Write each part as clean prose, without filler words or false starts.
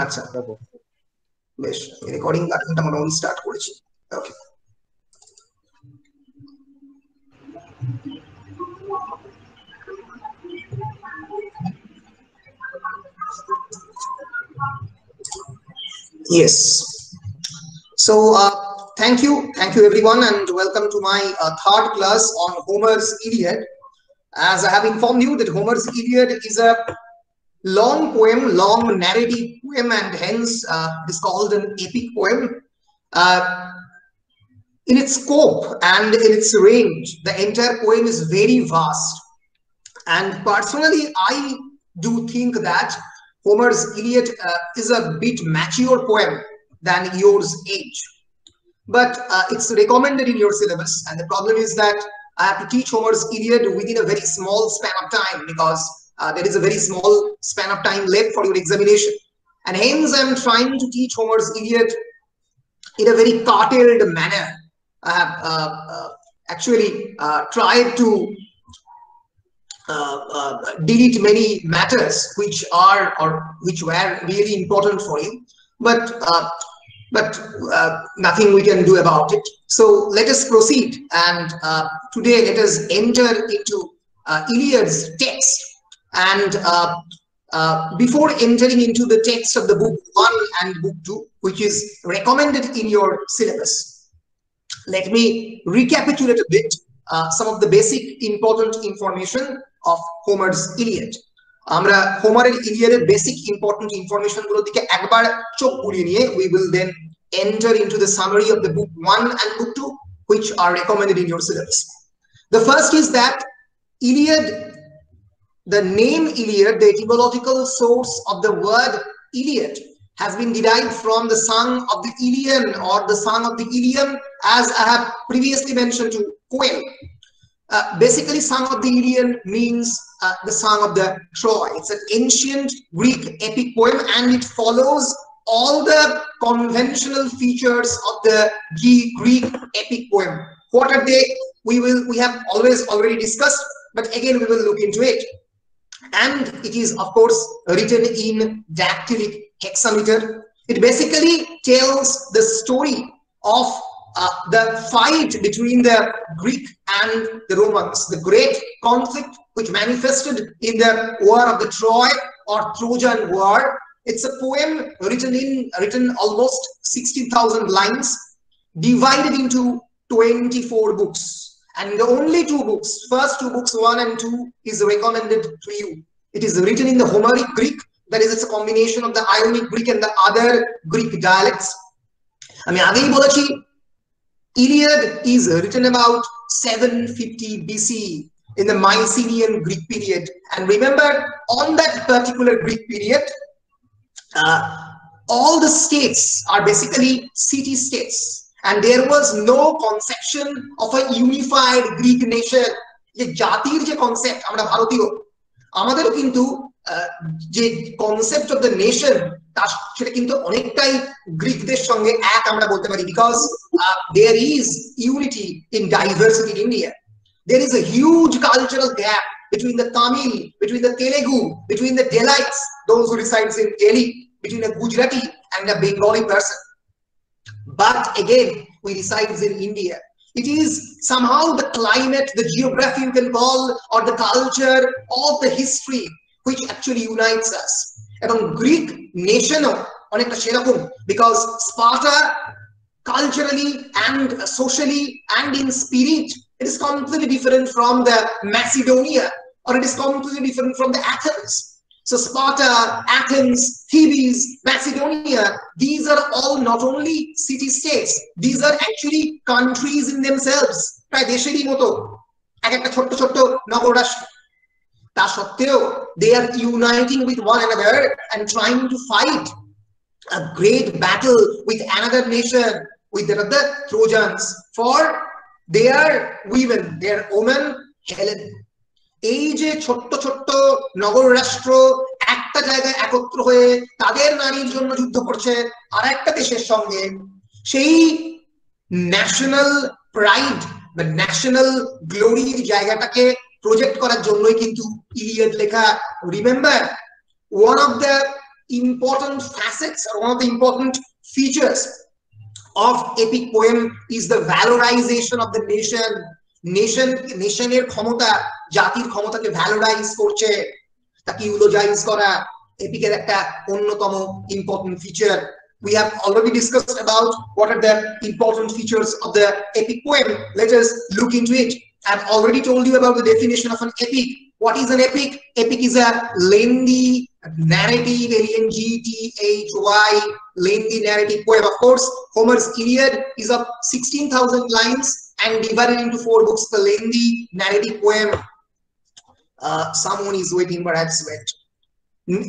আচ্ছা বেশ রেকর্ডিং বাটনটা মোটামুটি স্টার্ট করেছি ওকে yes so thank you everyone and welcome to my third class on Homer's Iliad. As I have informed you that Homer's Iliad is a long poem, long narrative poem, and hence it is called an epic poem. Uh, in its scope and in its range, the entire poem is very vast. And personally, I do think that Homer's Iliad is a bit mature poem than yours age. But it's recommended in your syllabus. And the problem is that I have to teach Homer's Iliad within a very small span of time because there is a very small span of time left for your examination. And hence, I'm trying to teach Homer's Iliad in a very curtailed manner. I have actually tried to delete many matters which are or which were really important for you, but nothing we can do about it. So let us proceed, and today let us enter into Iliad's text. And before entering into the text of the book 1 and book 2, which is recommended in your syllabus, let me recapitulate a bit some of the basic important information of Homer's Iliad. আমরা হোমারের ইলিয়াডের basic important information গুলোর দিকে একবার চোখ বুলিয়ে নিয়ে we will then enter into the summary of the book 1 and book 2, which are recommended in your syllabus. The first is that Iliad, the name Iliad, the etymological source of the word Iliad, has been derived from the song of the Ilian or the song of the Ilium, as I have previously mentioned to Quail. Basically, Song of the Ilian means the Song of the Troy. It's an ancient Greek epic poem, and it follows all the conventional features of the Greek epic poem. What are they? We have already discussed, but again we will look into it. And it is, of course, written in dactylic hexameter. It basically tells the story of the fight between the Greek and the Romans, the great conflict which manifested in the War of the Troy or Trojan War. It's a poem written almost 16,000 lines, divided into 24 books. And the only two books, first two books, 1 and 2, is recommended to you. It is written in the Homeric Greek, that is, it's a combination of the Ionic Greek and the other Greek dialects. I mean, আগেই বলেছি Iliad is written about 750 BC in the Mycenaean Greek period. And remember, on that particular Greek period, all the states are basically city-states. And there was no conception of a unified Greek nation. যে জাতির যে concept আমরা ভারতীয়, আমাদেরও কিন্তু যে concept of the nation সেটা কিন্তু অনেকটাই গ্রিকদের সঙ্গে এক আমরা বলতে পারি, because there is unity in diversity in India. There is a huge cultural gap between the Tamil, between the Telugu, between the Delites, those who resides in Delhi, between a Gujarati and a Bengali person. But again, we reside in India. It is somehow the climate, the geography you can call, or the culture, or the history which actually unites us. And Greek nation onekta sherokom, because Sparta culturally and socially and in spirit, it is completely different from the Macedonia, or it is completely different from the Athens. So Sparta, Athens, Thebes, Macedonia, these are all not only city-states, these are actually countries in themselves. প্রায় দেশেরই মতো এক একটা ছোট্ট ছোট্ট নগররাষ্ট্র। তা সত্ত্বেও they are uniting with one another and trying to fight a great battle with another nation, with the Trojans, for their women, their woman Helen. এই যে ছোট্ট ছোট্ট নগর রাষ্ট্র একটা জায়গায় একত্র হয়ে তাদের নারীর জন্য যুদ্ধ করছে আর একটা দেশের সঙ্গে, সেই ন্যাশনাল প্রাইড বা ন্যাশনাল গ্লোরির জায়গাটাকে প্রজেক্ট করার জন্যই কিন্তু ইলিয়াড লেখা। Remember, one of the important facets or one of the important features of epic poem is the valorization of the nationের ক্ষমতা জাতির ক্ষমতাকে ভ্যালোরাইজ করছে তাকে ইউলোজাইজ করা এপিকের একটা অন্যতম important feature. We have already discussed about what are the important features of the epic poem. Let us look into it. I've already told you about the definition of an epic. What is an epic? Epic is a lengthy narrative, L-E-N-G-T-H-Y, lengthy narrative poem. Of course, Homer's Iliad is of 16,000 lines and divided into 4 books, the lengthy narrative poem. Someone is waiting, but I've sweat.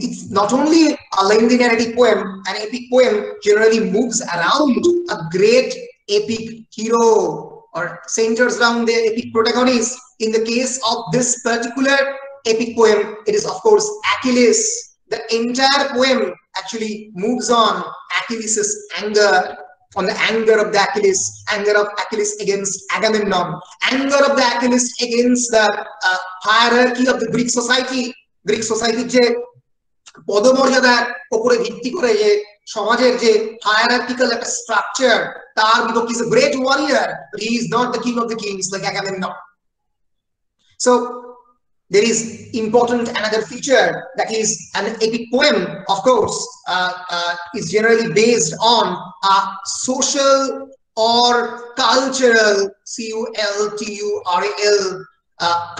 It's not only a lengthy narrative poem, an epic poem generally moves around a great epic hero or centers around the epic protagonist. In the case of this particular epic poem, it is of course Achilles. The entire poem actually moves on Achilles' anger, on the anger of Achilles against Agamemnon, anger of the Achilles against the hierarchy of the Greek society যে পদমর্যাদার উপরে ভিত্তি করে যে সমাজের যে hierarchical একটা structure তার বিপক্ষে is a great warrior, but he is not the king of the kings like Agamemnon. So there is important another feature that is an epic poem, of course, is generally based on a social or cultural cultural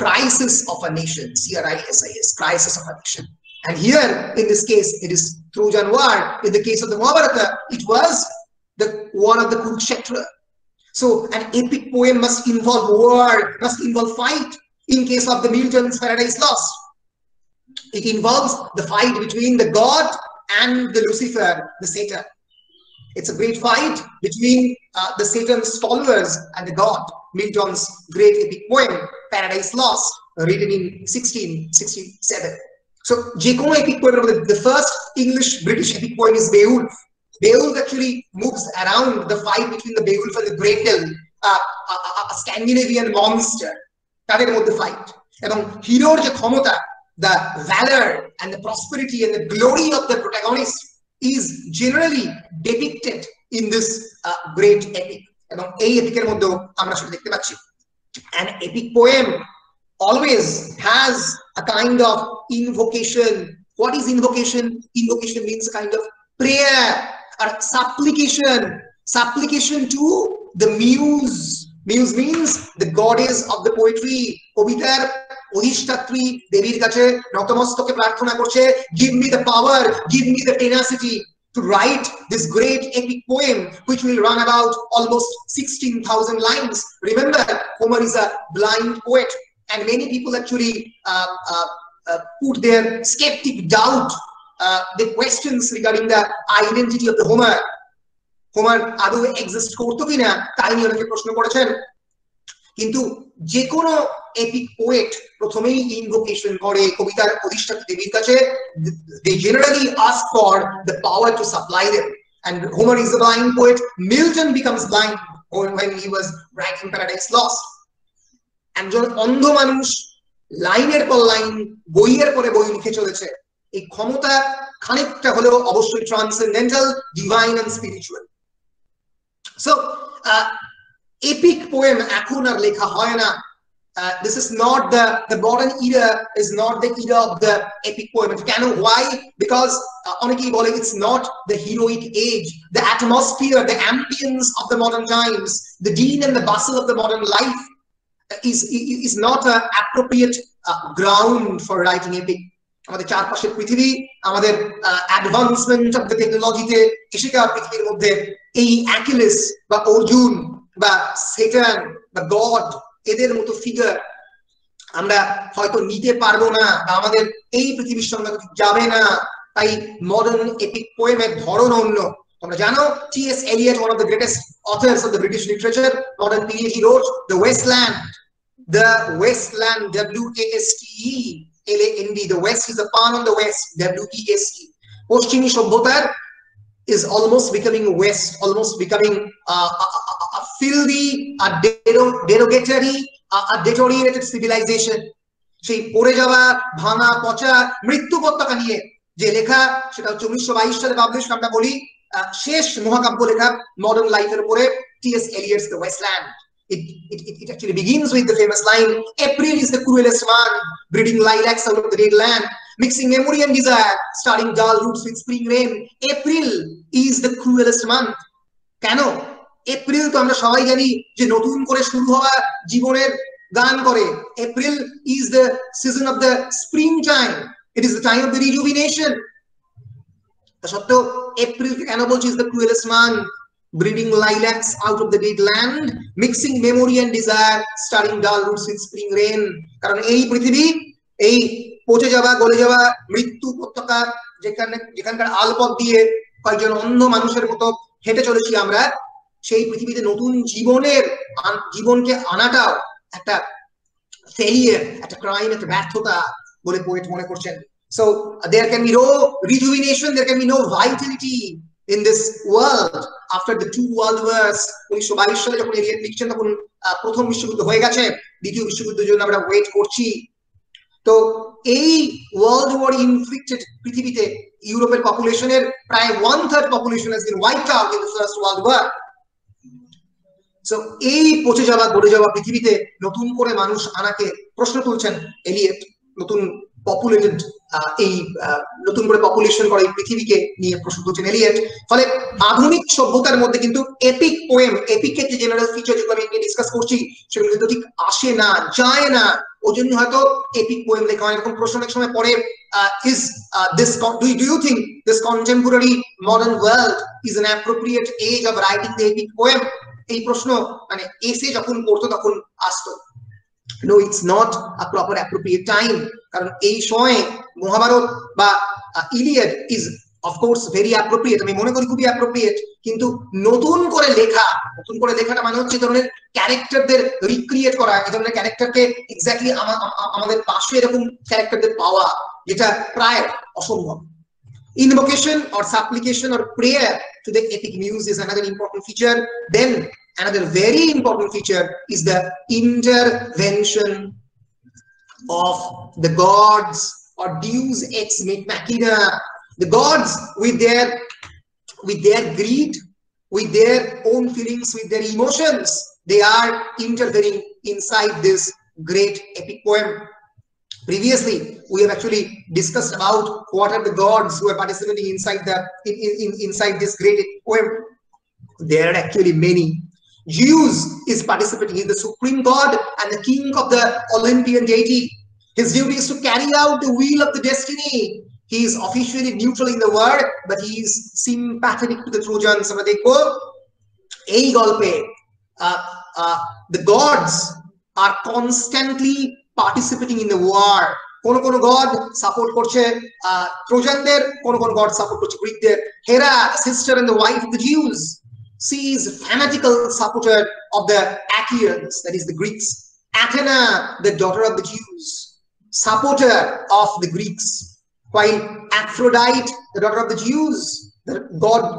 crisis of a nation, CRISIS, crisis of a nation. And here in this case it is Trojan War. In the case of the Mahabharata it was the war of the Kurukshetra. So an epic poem must involve war, must involve fight. In case of the Milton's Paradise Lost, it involves the fight between the god and the Lucifer, the Satan. It's a great fight between the Satan's followers and the god. Milton's great epic poem, Paradise Lost, written in 1667. So, epic poem, the first English-British epic poem is Beowulf. Beowulf actually moves around the fight between the Beowulf and the Gretel, a Scandinavian monster. তাদের মধ্যে fight এবং হিরোর যে ক্ষমতা, the valor and the prosperity and the glory of the protagonist is generally depicted in this great epic. এবং এই এপিকের মধ্যে আমরা সেটা দেখতে পাচ্ছি। An epic poem always has a kind of invocation. What is invocation? Invocation means a kind of prayer or supplication to the muse. Muse means the goddess of the poetry. কবিতার অধিষ্ঠাত্রী দেবীর কাছে নতমস্তকে প্রার্থনা করছে, give me the power, give me the tenacity to write this great epic poem which will run about almost 16,000 lines. Remember, Homer is a blind poet and many people actually put their skeptic doubt, the questions regarding the identity of the Homer আদৌ exist করতো কিনা তাই নিয়ে অনেকে প্রশ্ন করেছেন। কিন্তু যে কোনো এপিক পোয়েট প্রথমেই ইনভোকেশন করে কবিতার অধিষ্ঠাত্রী দেবীর কাছে। they generally ask for the power to supply them, and Homer is a blind poet. Milton becomes blind when he was writing Paradise Lost. একজন অন্ধ মানুষ লাইনের পর লাইন বইয়ের পরে বই লিখে চলেছে। এই ক্ষমতা খানিকটা হলেও অবশ্যই transcendental, divine and spiritual. So epic poem এখন আর লেখা হয় না। This is not the modern era, is not the era of the epic poem. Can why? Because অনেকেই বলে it's not the heroic age, the atmosphere, the ambience of the modern times, the din and the bustle of the modern life is not an appropriate ground for writing epic. আমাদের চারপাশের পৃথিবী, আমাদের advancement of the টেকনোলজিতে কৃষিকার পৃথিবীর মধ্যে এই Achilles বা অর্জুন বা সেটান বা গড এদের মতো ফিগার আমরা হয়তো নিতে পারবো না বা আমাদের এই পৃথিবীর সঙ্গে যাবে না। তাই মডার্ন এপিক পোয়েমের ধরন অন্য। তোমরা জানো T.S. Eliot, one of the greatest authors of the British literature, modern period, he wrote The Westland, W-A-S-T-E-L-A-N-D. The West is a pun on the West, W-E-S-T. পশ্চিমী সভ্যতার is almost becoming West, almost becoming a filthy, a derogatory, a deteriorated civilization. সেই পড়ে যাওয়া, ভাঙা, পচা, মৃত্যু পতাকা নিয়ে যে লেখা সেটা হচ্ছে 1922 সালে পাবলিশ, আমরা বলি শেষ মহাকাব্য লেখা মডার্ন লাইফের উপরে, T.S.. এলিয়টস the wasteland. It actually begins with the famous line, April is the cruelest month, breeding lilacs out of the dead land, mixing memory and desire, starting dull roots with spring rain. April is the cruelest month. কেন? April তো আমরা সবাই জানি যে নতুন করে শুরু হওয়া জীবনের গান করে। April is the season of the springtime. It is the time of the rejuvenation. তা সত্ত্বেও এপ্রিলকে কেন বলছি is the cruelest month, breeding lilacs out of the dead land, mixing memory and desire, starting dull roots with spring rain. কারণ এই পৃথিবী, এই পচে যাওয়া গলে যাওয়া মৃত্যু উপত্যকা, যেখানকার আলপথ দিয়ে কয়েকজন অন্ধ মানুষের মতো হেঁটে চলেছি আমরা, সেই পৃথিবীতে নতুন জীবনকে আনাটাও একটা ফেলিয়ার, একটা ক্রাইম, একটা ব্যর্থতা বলে পোয়েট মনে করছেন। So there can be no rejuvenation, there can be no vitality in this world after the two world wars. 1922 সালে যখন এলিয়ট লিখছেন তখন প্রথম বিশ্বযুদ্ধ হয়ে গেছে, দ্বিতীয় বিশ্বযুদ্ধের জন্য আমরা ওয়েট করছি। তো এই ওয়ার্ল্ড ওয়ার ইনফ্লিক্টেড পৃথিবীতে ইউরোপের পপুলেশনের প্রায় 1/3 population has been wiped out in the first world war. So এই পচে যাওয়া গড়ে যাওয়া পৃথিবীতে নতুন করে মানুষ আনাকে প্রশ্ন তুলছেন এলিয়ট। নতুন পপুলেটেড এই নতুন করে পপুলেশন করে এই পৃথিবীকে নিয়ে প্রশ্ন তুলছেন এলিয়ট। ফলে আধুনিক সভ্যতার মধ্যে কিন্তু এপিক পোয়েম, এপিকের যে জেনারেল ফিচার যেগুলো আমি ডিসকাস করছি সেগুলো কিন্তু ঠিক আসে না, যায় না। ওই জন্য হয়তো এপিক পোয়েম লেখা হয়। এরকম প্রশ্ন অনেক সময় পড়ে, is this do you think this contemporary modern world is an appropriate age of writing the epic poem? এই প্রশ্ন মানে এসে যখন পড়তো তখন আসতো। No, it's not a proper appropriate time. কারণ এই সময়ে মহাভারত বা Iliad is of course very appropriate, আমি মনে করি খুবই appropriate, কিন্তু নতুন করে লেখাটা মানে হচ্ছে ধরনের ক্যারেক্টারদের রিক্রিয়েট করা, এই ধরনের ক্যারেক্টারকে এক্স্যাক্টলি আমাদের পাশে এরকম ক্যারেক্টারদের পাওয়া, যেটা প্রায় অসম্ভব। Invocation or supplication or prayer to the epic muse is another important feature. Then another very important feature is the intervention of the gods or deus ex machina. The gods with their greed, with their own feelings, with their emotions, they are intervening inside this great epic poem. Previously, we have actually discussed about what are the gods who are participating inside this great poem. There are actually many. Zeus is participating. He is the supreme god and the king of the Olympian deity. His duty is to carry out the will of the destiny. He is officially neutral in the war, but he is sympathetic to the Trojans. আমরা দেখব এই গল্পে the gods are constantly participating in the war. কোন god support করছে ট্রোজানদের, কোন god support করছে গ্রিকদের। হেরা, sister and the wife of the Jews, she is a fanatical supporter of the Achaeans, that is the Greeks. Athena, the daughter of the Jews, supporter of the Greeks, while Aphrodite, the daughter of the Jews,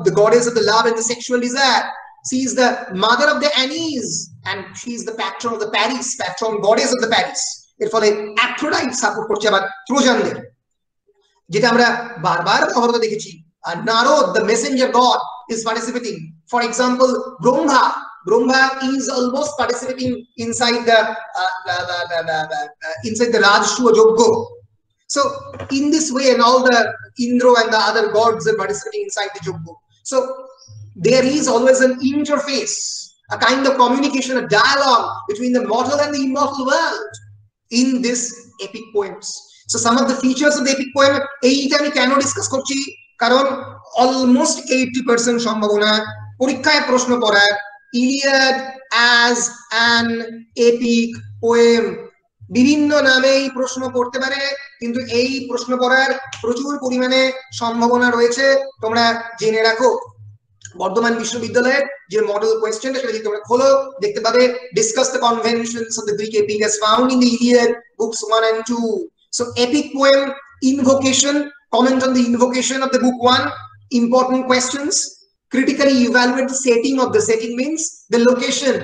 the goddess of the love and the sexual desire, she is the mother of the Aeneas and she is the patron of the Paris, patron goddess of the Paris. এর ফলে অ্যাফ্রোডাইট support করছে আবার ট্রোজানদের, যেটা আমরা বারবার মহাভারতে দেখেছি। আর Narad, the messenger god, is participating. For example, Brahma is almost participating inside the Rajshuva Yogya. So in this way, and all the Indra and the other gods are participating inside the Yogya. So there is always an interface, a kind of communication, a dialogue between the mortal and the immortal world in this epic poems. So some of the features of the epic poem, এইটা আমি কেন discuss করছি, কারণ almost 80% সম্ভাবনা পরীক্ষায় প্রশ্ন পড়ার Iliad as an epic poem, বিভিন্ন নামেই প্রশ্ন করতে পারে, কিন্তু এই প্রশ্ন পড়ার প্রচুর পরিমাণে সম্ভাবনা রয়েছে। তোমরা জেনে রাখো, বর্ধমান বিশ্ববিদ্যালয়ের যে মডেল কোয়েশ্চেনটা সেটা যদি তোমরা খোলো দেখতে পাবে, discuss the conventions of the Greek epic as found in the Iliad books 1 and 2. So epic poem, invocation, comment on the invocation of the book 1, important questions, critically evaluate the setting. Of the setting means the location,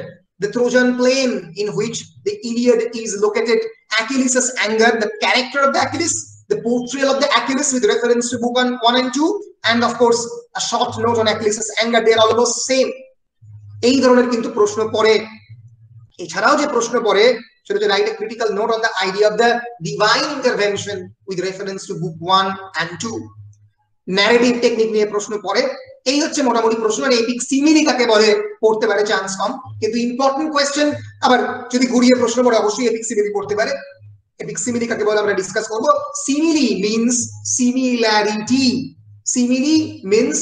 the Trojan plain in which the Iliad is located, Achilles' anger, the character of the Achilles, the portrayal of the Achilles with reference to book 1 and 2, and of course a short note on Achilles' anger. They are almost same. এই ধরনের কিন্তু প্রশ্ন পড়ে। এছাড়াও যে প্রশ্ন পড়ে সেটা হচ্ছে write a critical note on the idea of the divine intervention with reference to book 1 and 2. Narrative technique নিয়ে প্রশ্ন পড়ে। এই হচ্ছে মোটামুটি প্রশ্ন। আর এপিক সিমিলি কাকে বলে পড়তে পারে চান্স কম, কিন্তু ইম্পর্টেন্ট কোয়েশ্চেন। আবার যদি ঘুরিয়ে প্রশ্ন পড়ে অবশ্যই এপিক সিমিলি পড়তে পারে। এপিক সিমিলি কাকে বলে আমরা ডিসকাস করব। Simile means similarity. Simile means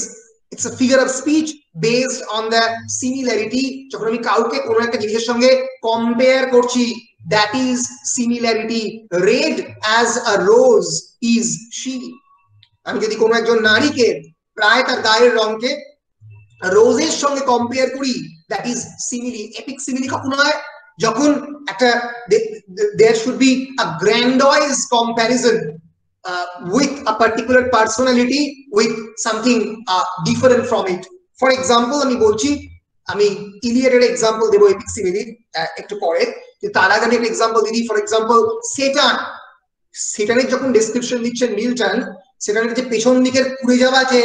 it's a figure of speech based on the similarity. যখন আমি কাউকে কোনো একটা জিনিসের সঙ্গে কম্পেয়ার করছি, that is similarity. Red as a rose is she. আমি যদি কোনো একজন নারীকে প্রায় তার গায়ের রঙকে রোজের সঙ্গে কম্পেয়ার করি, that is simile. Epic simile কখন হয়? যখন একটা there should be a grandiose comparison with a particular personality with something different from it. For example, আমি বলছি, আমি ইলিয়াডের এক্সাম্পল দেবো এপিক সিমিলি একটু পরে, তার আগে আমি একটা এক্সাম্পল দিই। For example সেটান। সেটানের যখন ডেসক্রিপশন দিচ্ছেন মিল্টন, সেটানের যে পেছন দিকের পুড়ে যাওয়া যে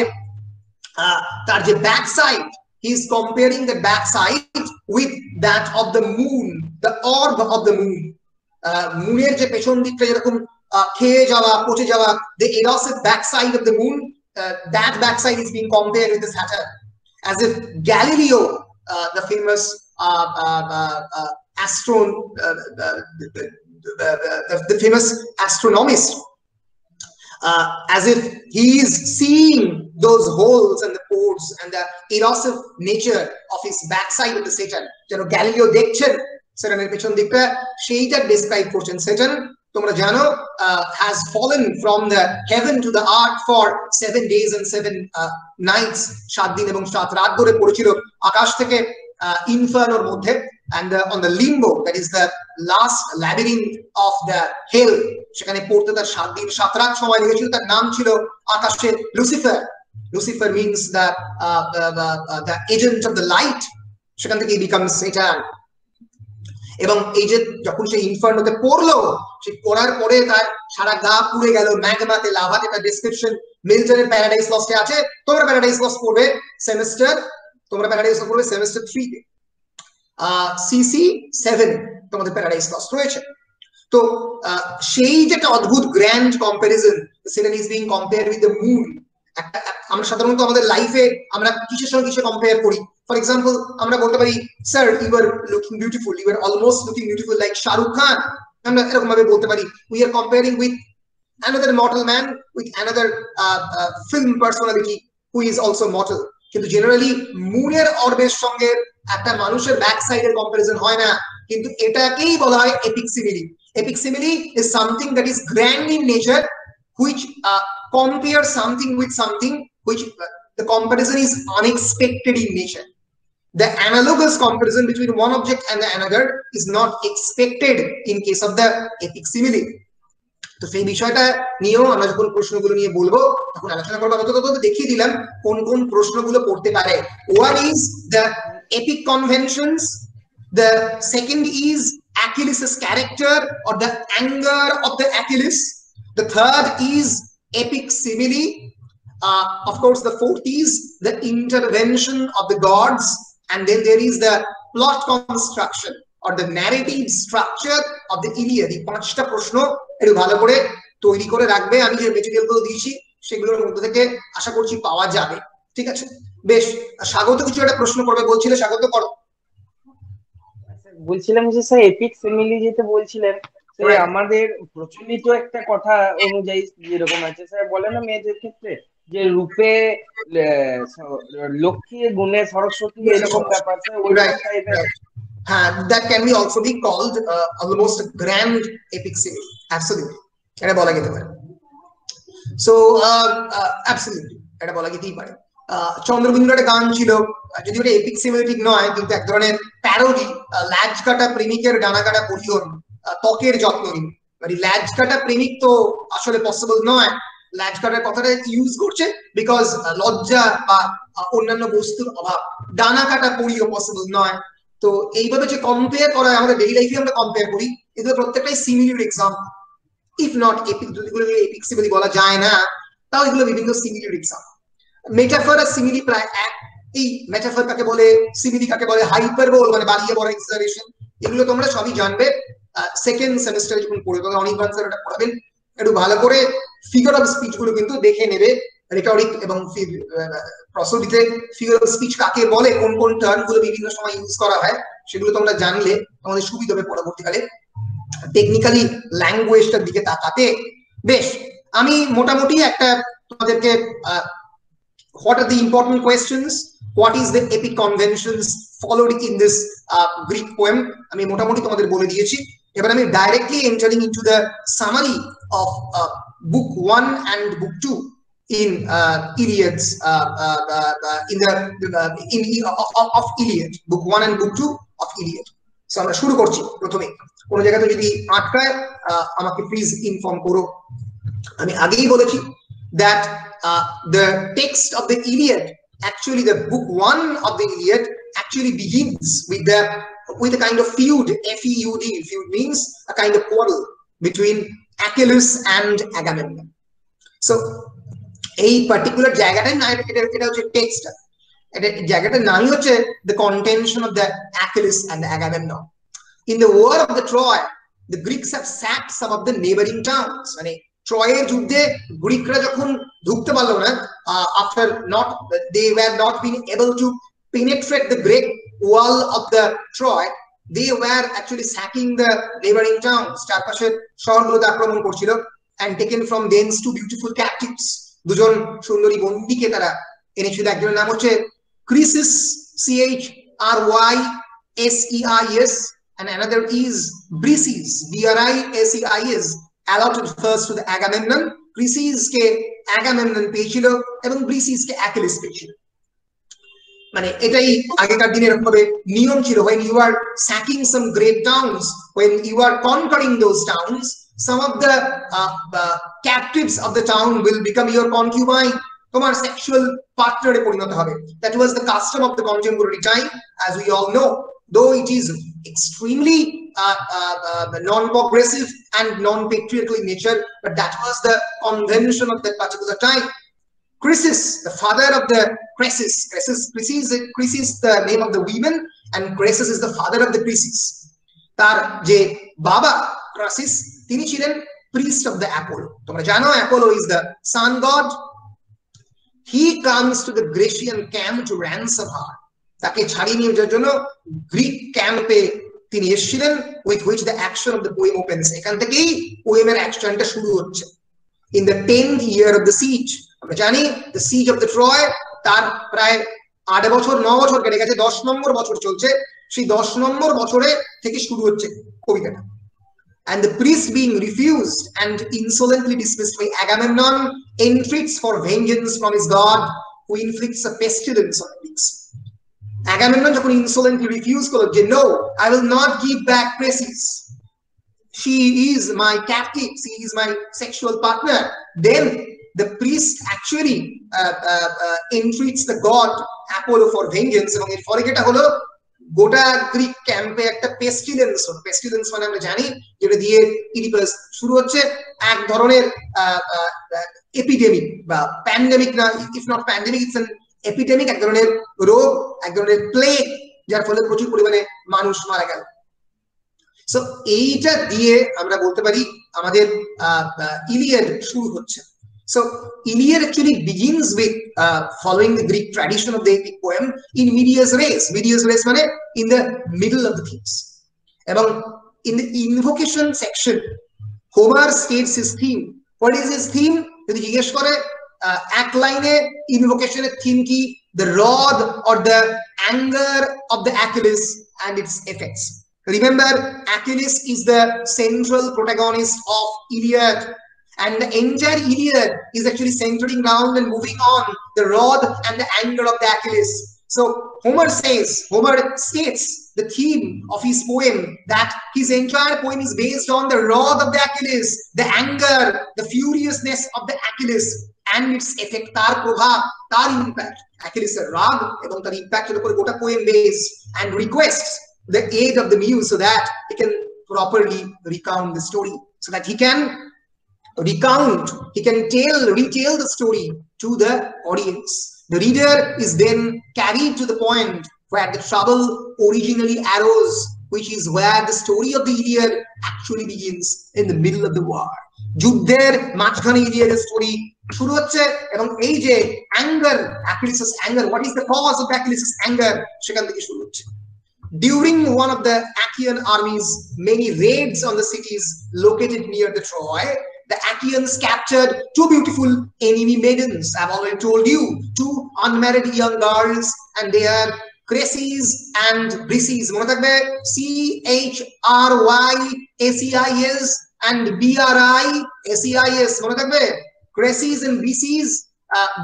তার যে back side, he is comparing the back side with that of the moon, the orb of the moon. মুনের যে পেছন দিকটা যেরকম খেয়ে যাওয়া, পচে যাওয়া, the erosive back side of the moon, that back side is being compared with the Saturn, as if Galileo, the famous the famous astronomist, as if he is seeing those holes and the pores and the erosive nature of his backside of the Saturn. যেন Galileo দেখছেন স্যাটার্নের পেছন দিকটা, সেইটা describe করছেন। Saturn তোমরা জানো has fallen from the heaven to the earth for 7 days and 7 nights, 7 দিন এবং 7 রাত ধরে পড়েছিল আকাশ থেকে ইনফার্নোর মধ্যে। and on the limbo, that is the last labyrinth of the hell, সেখানে পড়তে তার 7 দিন 7 রাত সময় লেগেছিল। তার নাম ছিল আকাশে Lucifer. Lucifer means the agent of the light, সেখান থেকে becomes Satan। এবং এই যে যখন সে ইনফার্নোতে পড়লো, সে পড়ার পরে তার সারা গা পুড়ে গেল ম্যাগমাতে, লাভাতে। তার ডেসক্রিপশন মিল্টনের প্যারাডাইস লস্টে আছে। তোমরা প্যারাডাইস লস্ট পড়বে সেমিস্টার, তোমরা প্যারাডাইস লস্ট পড়বে সেমিস্টার 3 তে। সিসি 7 তোমাদের প্যারাডাইস লস্ট রয়েছে। তো সেই যেটা অদ্ভুত গ্র্যান্ড কম্পারিজন, সেটা is being compare with the moon. আমরা সাধারণত আমাদের লাইফে আমরা কিসের সঙ্গে কিসে কম্পেয়ার করি? ফর এক্সাম্পল আমরা বলতে পারি, sir you are looking beautiful, you are almost looking beautiful like Shahrukh Khan. আমরা এরকম ভাবে বলতে পারি। We are comparing with another mortal man with another film personality who is also mortal. কিন্তু জেনারেলি মুনের অর্বের সঙ্গে একটা মানুষের ব্যাক সাইডের কম্পারিজন হয় না, কিন্তু এটাকেই বলা হয় epic simile. Epic simile is something that is grand in nature, which compares something with something which the comparison is unexpected in nature. The analogous comparison between one object and the another is not expected in case of the epic simile. তো সেই বিষয়টা নিয়েও আমরা যখন প্রশ্নগুলো নিয়ে বলবো তখন আলোচনা করবো। তত দেখিয়ে দিলাম কোন কোন প্রশ্নগুলো পড়তে পারে। One is the epic conventions, the second is Achilles' character or the anger of the Achilles, the third is epic simile, of course the fourth is the intervention of the gods, and then there is the plot construction or the narrative structure of the Iliad. এই পাঁচটা প্রশ্ন একটু ভালো করে তৈরি করে রাখবে। আমি যে মেটেরিয়াল গুলো দিয়েছি সেগুলোর মধ্যে থেকে আশা করছি পাওয়া যাবে। ঠিক আছে, বেশ। স্বাগত কিছু একটা প্রশ্ন করবে বলছিলে, স্বাগত করো। বলছিলাম যে স্যার এপিক সিমিলি যেটা বলছিলেন, আমাদের প্রচলিত একটা কথা অনুযায়ী যেরকম আছে স্যার, বলে না মেয়েদের ক্ষেত্রে যে রূপে লক্ষ্মী, গুণে সরস্বতী, এরকম ব্যাপার স্যার, ওইরকম টাইপের। That can be also be called almost a grand epic simile. Absolutely, এটা বলা যেতে পারে। So absolutely এটা বলা যেতেই পারে। চন্দ্রবিন্দুর একটা গান ছিল, যদি ওটা এপিক সিমিলে ঠিক নয় কিন্তু এক ধরনের প্যারোডি। ল্যাজ কাটা প্রেমিকের ডানা কাটা পরিহন, ত্বকের যত্ন নিন। মানে ল্যাজ কাটা প্রেমিক তো আসলে পসিবল নয়। ল্যাজ কাটার কথাটা ইউজ করছে বিকজ লজ্জা বা অন্যান্য বস্তুর অভাব। ডানা কাটা পরিও পসিবল নয়। তো এইভাবে যে কম্পেয়ার করা হয় আমাদের ডেইলি লাইফে আমরা কম্পেয়ার করি, এগুলো প্রত্যেকটাই সিমিলির এক্সাম্পল। ইফ নট এপিক, যদি এপিক সিমিলি বলা যায় না, তাও এগুলো বিভিন্ন সিমিলি রিক্সা। মেটাফর আর সিমিলি প্রায় এক। এই মেটাফর কাকে বলে, সিমিলি কাকে বলে, হাইপারবোল মানে বাড়িয়ে বড় এক্সাজারেশন, এগুলো তোমরা সবই জানবে সেকেন্ড সেমিস্টারে যখন পড়বে। অনির্বাণ স্যার এটা পড়াবেন, একটু ভালো করে ফিগার অফ স্পিচ গুলো কিন্তু দেখে নেবে। রেটরিক এবং প্রসোডিতে ফিগার অফ স্পিচ কাকে বলে, কোন কোন টার্ম গুলো বিভিন্ন সময় ইউজ করা হয়, সেগুলো তোমরা জানলে আমাদের সুবিধা হবে পরবর্তীকালে টেকনিক্যালি ল্যাঙ্গুয়েজটার দিকে তাকাতে। বেশ, আমি মোটামুটি একটা তোমাদেরকে what are the important questions, what is the epic conventions followed in this Greek poem, আমি মোটামুটি তোমাদের বলে দিয়েছি। এবার আমি directly entering into the summary of book 1 and book 2 in Iliad's in the of Iliad, book 1 and book 2 of Iliad. So আমরা শুরু করছি। প্রথমে কোন জায়গাতে যদি আটকায় আমাকে প্লিজ ইনফর্ম করো। আমি আগেই বলেছি that the text of the Iliad, actually the book 1 of the Iliad actually begins with a kind of feud, F-E-U-D. Feud means a kind of quarrel between Achilles and Agamemnon. So এই particular জায়গাটাই না, এটা হচ্ছে text, এটা জায়গাটার নামই হচ্ছে the contention of the Achilles and the Agamemnon. In the war of the Troy, the Greeks have sacked some of the neighboring towns. মানে ট্রয়ের যুদ্ধে গ্রিকরা যখন ঢুকতে পারলো না, after not they were not being able to penetrate the great wall of the Troy, they were actually sacking the neighboring towns. চারপাশের শহরগুলোতে আক্রমণ করছিল, and taken from thence two beautiful captives. দুজন সুন্দরী বন্দীকে তারা এনেছিল। একজনের নাম হচ্ছে Chrysis, Chryses, and another is Briseis, Briseis, allotted first to the Agamemnon. Chrysis K Agamemnon পেয়েছিল এবং Briseis কে Achilles পেয়েছিল। মানে এটাই আগেকার দিনের এরকম ভাবে নিয়ম ছিল, when you are sacking some great towns, when you are conquering those towns, some of the captives of the town will become your concubine, তোমার sexual partner এ পরিণত হবে। That was the custom of the contemporary time, as we all know, though it is extremely non-progressive and non-patriarchal in nature, but that was the convention of that particular time. Chrysis, the father of the Chrysis, Chrysis the name of the women, and Chrysis is the father of the Chrysis. তার যে বাবা Chrysis, তিনি ছিলেন priest of the Apollo. তোমরা জানো Apollo is the sun god. He comes to the Grecian camp to ransom her. তাকে ছাড়িয়ে নিয়ে যাওয়ার জন্য গ্রিক ক্যাম্পে তিনি এসেছিলেন, with which the action of the poem opens. এখান থেকেই পোয়েমের অ্যাকশনটা শুরু হচ্ছে। In the 10th year of the siege, আমরা জানি the siege of the Troy, তার প্রায় 8 বছর 9 বছর কেটে গেছে, 10 নম্বর বছর চলছে, সেই 10 নম্বর বছরে থেকে শুরু হচ্ছে কবিতাটা। And the priest being refused and insolently dismissed by Agamemnon, entreats for vengeance from his god, who inflicts a pestilence on the Greeks. Agamemnon যখন insolently refuse করলো যে no, I will not give back Chrysis, she is my captive, she is my sexual partner, then the priest actually entreats the god Apollo for vengeance, এবং এর ফলে যেটা হলো গোটা Greek ক্যাম্পে একটা পেস্টিলেন্স হলো। পেস্টিলেন্স মানে আমরা জানি যেটা দিয়ে ইডিপাস শুরু হচ্ছে, এক ধরনের এপিডেমিক বা প্যান্ডেমিক না, if not pandemic it's an epidemic, এক ধরনের রোগ, এক ধরনের প্লেগ, যার ফলে প্রচুর পরিমাণে মানুষ মারা গেল। সো এইটা দিয়ে আমরা বলতে পারি আমাদের ইলিয়াড শুরু হচ্ছে। So Iliad actually begins with following the Greek tradition of the epic poem in medias res. Medias res মানে in the middle of the themes. এবং in the invocation section, Homer states his theme. What is his theme? যদি জিজ্ঞেস করে এক লাইনে ইনভোকেশনের theme কি? The wrath or the anger of the Achilles and its effects. Remember, Achilles is the central protagonist of Iliad. And the entire Iliad is actually centering around and moving on the wrath and the anger of the Achilles. So Homer states the theme of his poem, that his entire poem is based on the wrath of the Achilles, the anger, the furiousness of the Achilles and its effect, tar prabhav, tar impact. Achilles er rag ebong tar impact er upor gota poem based, and requests the aid of the muse so that he can properly recount the story, so that he can recount, he can retell the story to the audience. The reader is then carried to the point where the trouble originally arose, which is where the story of the Iliad actually begins, in the middle of the war. যুদ্ধের মাঝখানে ইলিয়াডের story শুরু হচ্ছে, এবং এই যে anger, Achilles's anger, what is the cause of Achilles's anger, সেখান থেকে শুরু হচ্ছে. During one of the Achaean armies' many raids on the cities located near the Troy, the Achaeans captured two beautiful enemy maidens. I've already told you, two unmarried young girls, and they are Chrysis and Briseis. Mone thakbe, Chryssis and Briseis. Mone thakbe, Chrysis and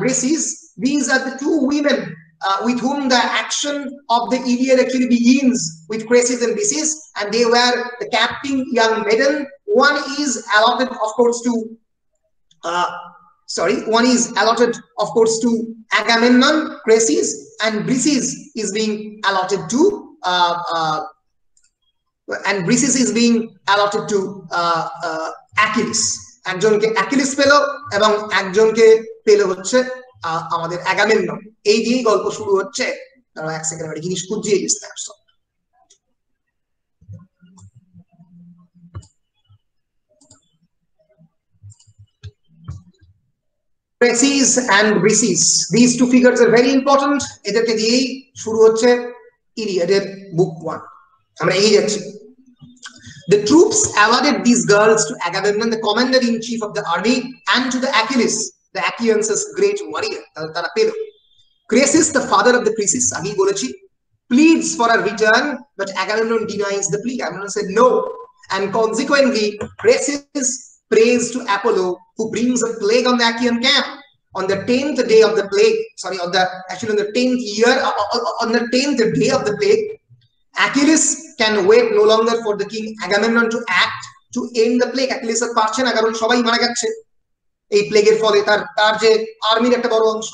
Briseis. These are the two women with whom the action of the Iliad actually begins, with Chrysis and Briseis, and they were the captive young maiden. One is allotted, of course, to Agamemnon. Chrysis, and Briseis is being allotted to Achilles. একজনকে Achilles পেল এবং একজনকে পেল হচ্ছে আমাদের Agamemnon. এই দিয়েই গল্প শুরু হচ্ছে. এক সেকেন্ড একটা জিনিস খুঁজিয়ে snapshot. Chrysis and Briseis, these two figures are very important. এদেরকে দিয়েই শুরু হচ্ছে ইলিয়াডের বুক 1. আমরা এই যাচ্ছি. The troops awarded these girls to Agamemnon, the commander-in-chief of the army, and to the Achilles, the Achaeans' great warrior. তারা পেল. Chrysis, the father of the Chrysis, আগেই বলেছি, pleads for a return, but Agamemnon denies the plea. Agamemnon said no, and consequently, Chrysis prays to Apollo, who brings a plague on the Achaean camp. On the 10th day of the plague, on the 10th day of the plague, Achilles can wait no longer for the king Agamemnon to act to end the plague. Achilles আর পারছে না, কারণ সবাই মারা যাচ্ছে এই প্লেগের ফলে, তার যে আর্মির একটা বড় অংশ.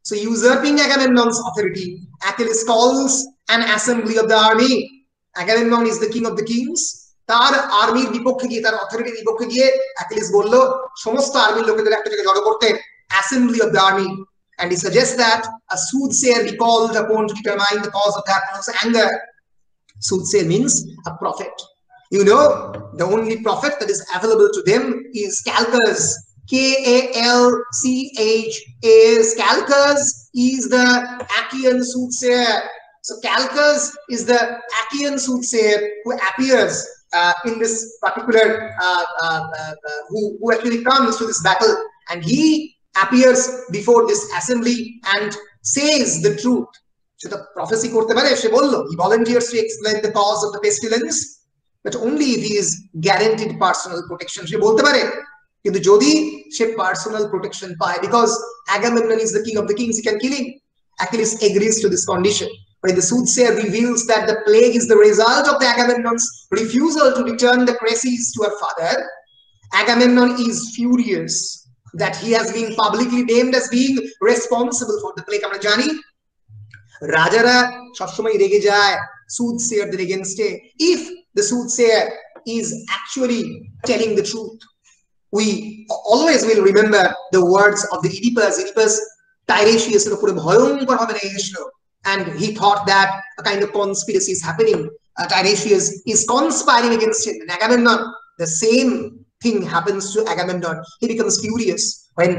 So usurping Agamemnon's authority, Achilles calls an assembly of the army. Agamemnon is the king of the kings. তার আর্মির বিপক্ষে গিয়ে, তার অথরিটির বিপক্ষে গিয়ে অ্যাকিলিস বলল সমস্ত আর্মির লোকেদের একটা জায়গায় জড়ো করতে, assembly of the army, and he suggests that a soothsayer be called upon to determine the cause of the Apollo's anger. Soothsayer means a prophet. You know, the only prophet that is available to them is Calchas. Calchas. Calchas is the Achaean soothsayer. So Calchas is the Achaean soothsayer who appears in this particular, who actually comes to this battle, and he appears before this assembly and says the truth. So the prophecy korte pare, she bollo, he volunteers to explain the cause of the pestilence, but only if he is guaranteed personal protection. She bolte pare, kintu jodi she personal protection paয়, because Agamemnon is the king of the kings, he can kill him. Achilles agrees to this condition. When the soothsayer reveals that the plague is the result of the Agamemnon's refusal to return the Chrysis to her father, Agamemnon is furious that he has been publicly named as being responsible for the plague. আমরা জানি রাজারা সবসময় রেগে যায় soothsayerদের against-এ if the soothsayer is actually telling the truth. We always will remember the words of the Oedipus Tiresias-এর উপরে ভয়ঙ্কর ভাবে রেগে গেছিল, and he thought that a kind of conspiracy is happening. Tiresias is conspiring against him, and Agamemnon, the same thing happens to Agamemnon. He becomes furious when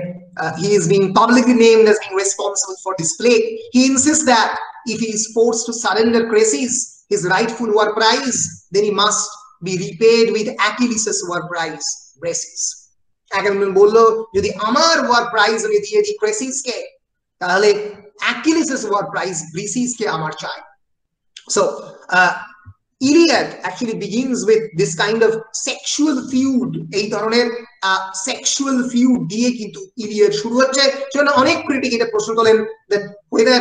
he is being publicly named as being responsible for this plague. He insists that if he is forced to surrender Chrysis, his rightful war prize, then he must be repaid with Achilles' war prize, Briseis. Agamemnon বলল, যদি আমার war prize আমি দিয়ে দিই Chrysis-কে, তাহলে Achilles' war prize Briseis-কে আমার চাই. So Iliad actually begins with this kind of sexual feud. এই ধরনের sexual feud দিয়ে কিন্তু Iliad শুরু হচ্ছে. সেজন্য অনেক ক্রিটিক এটা প্রশ্ন করেন that whether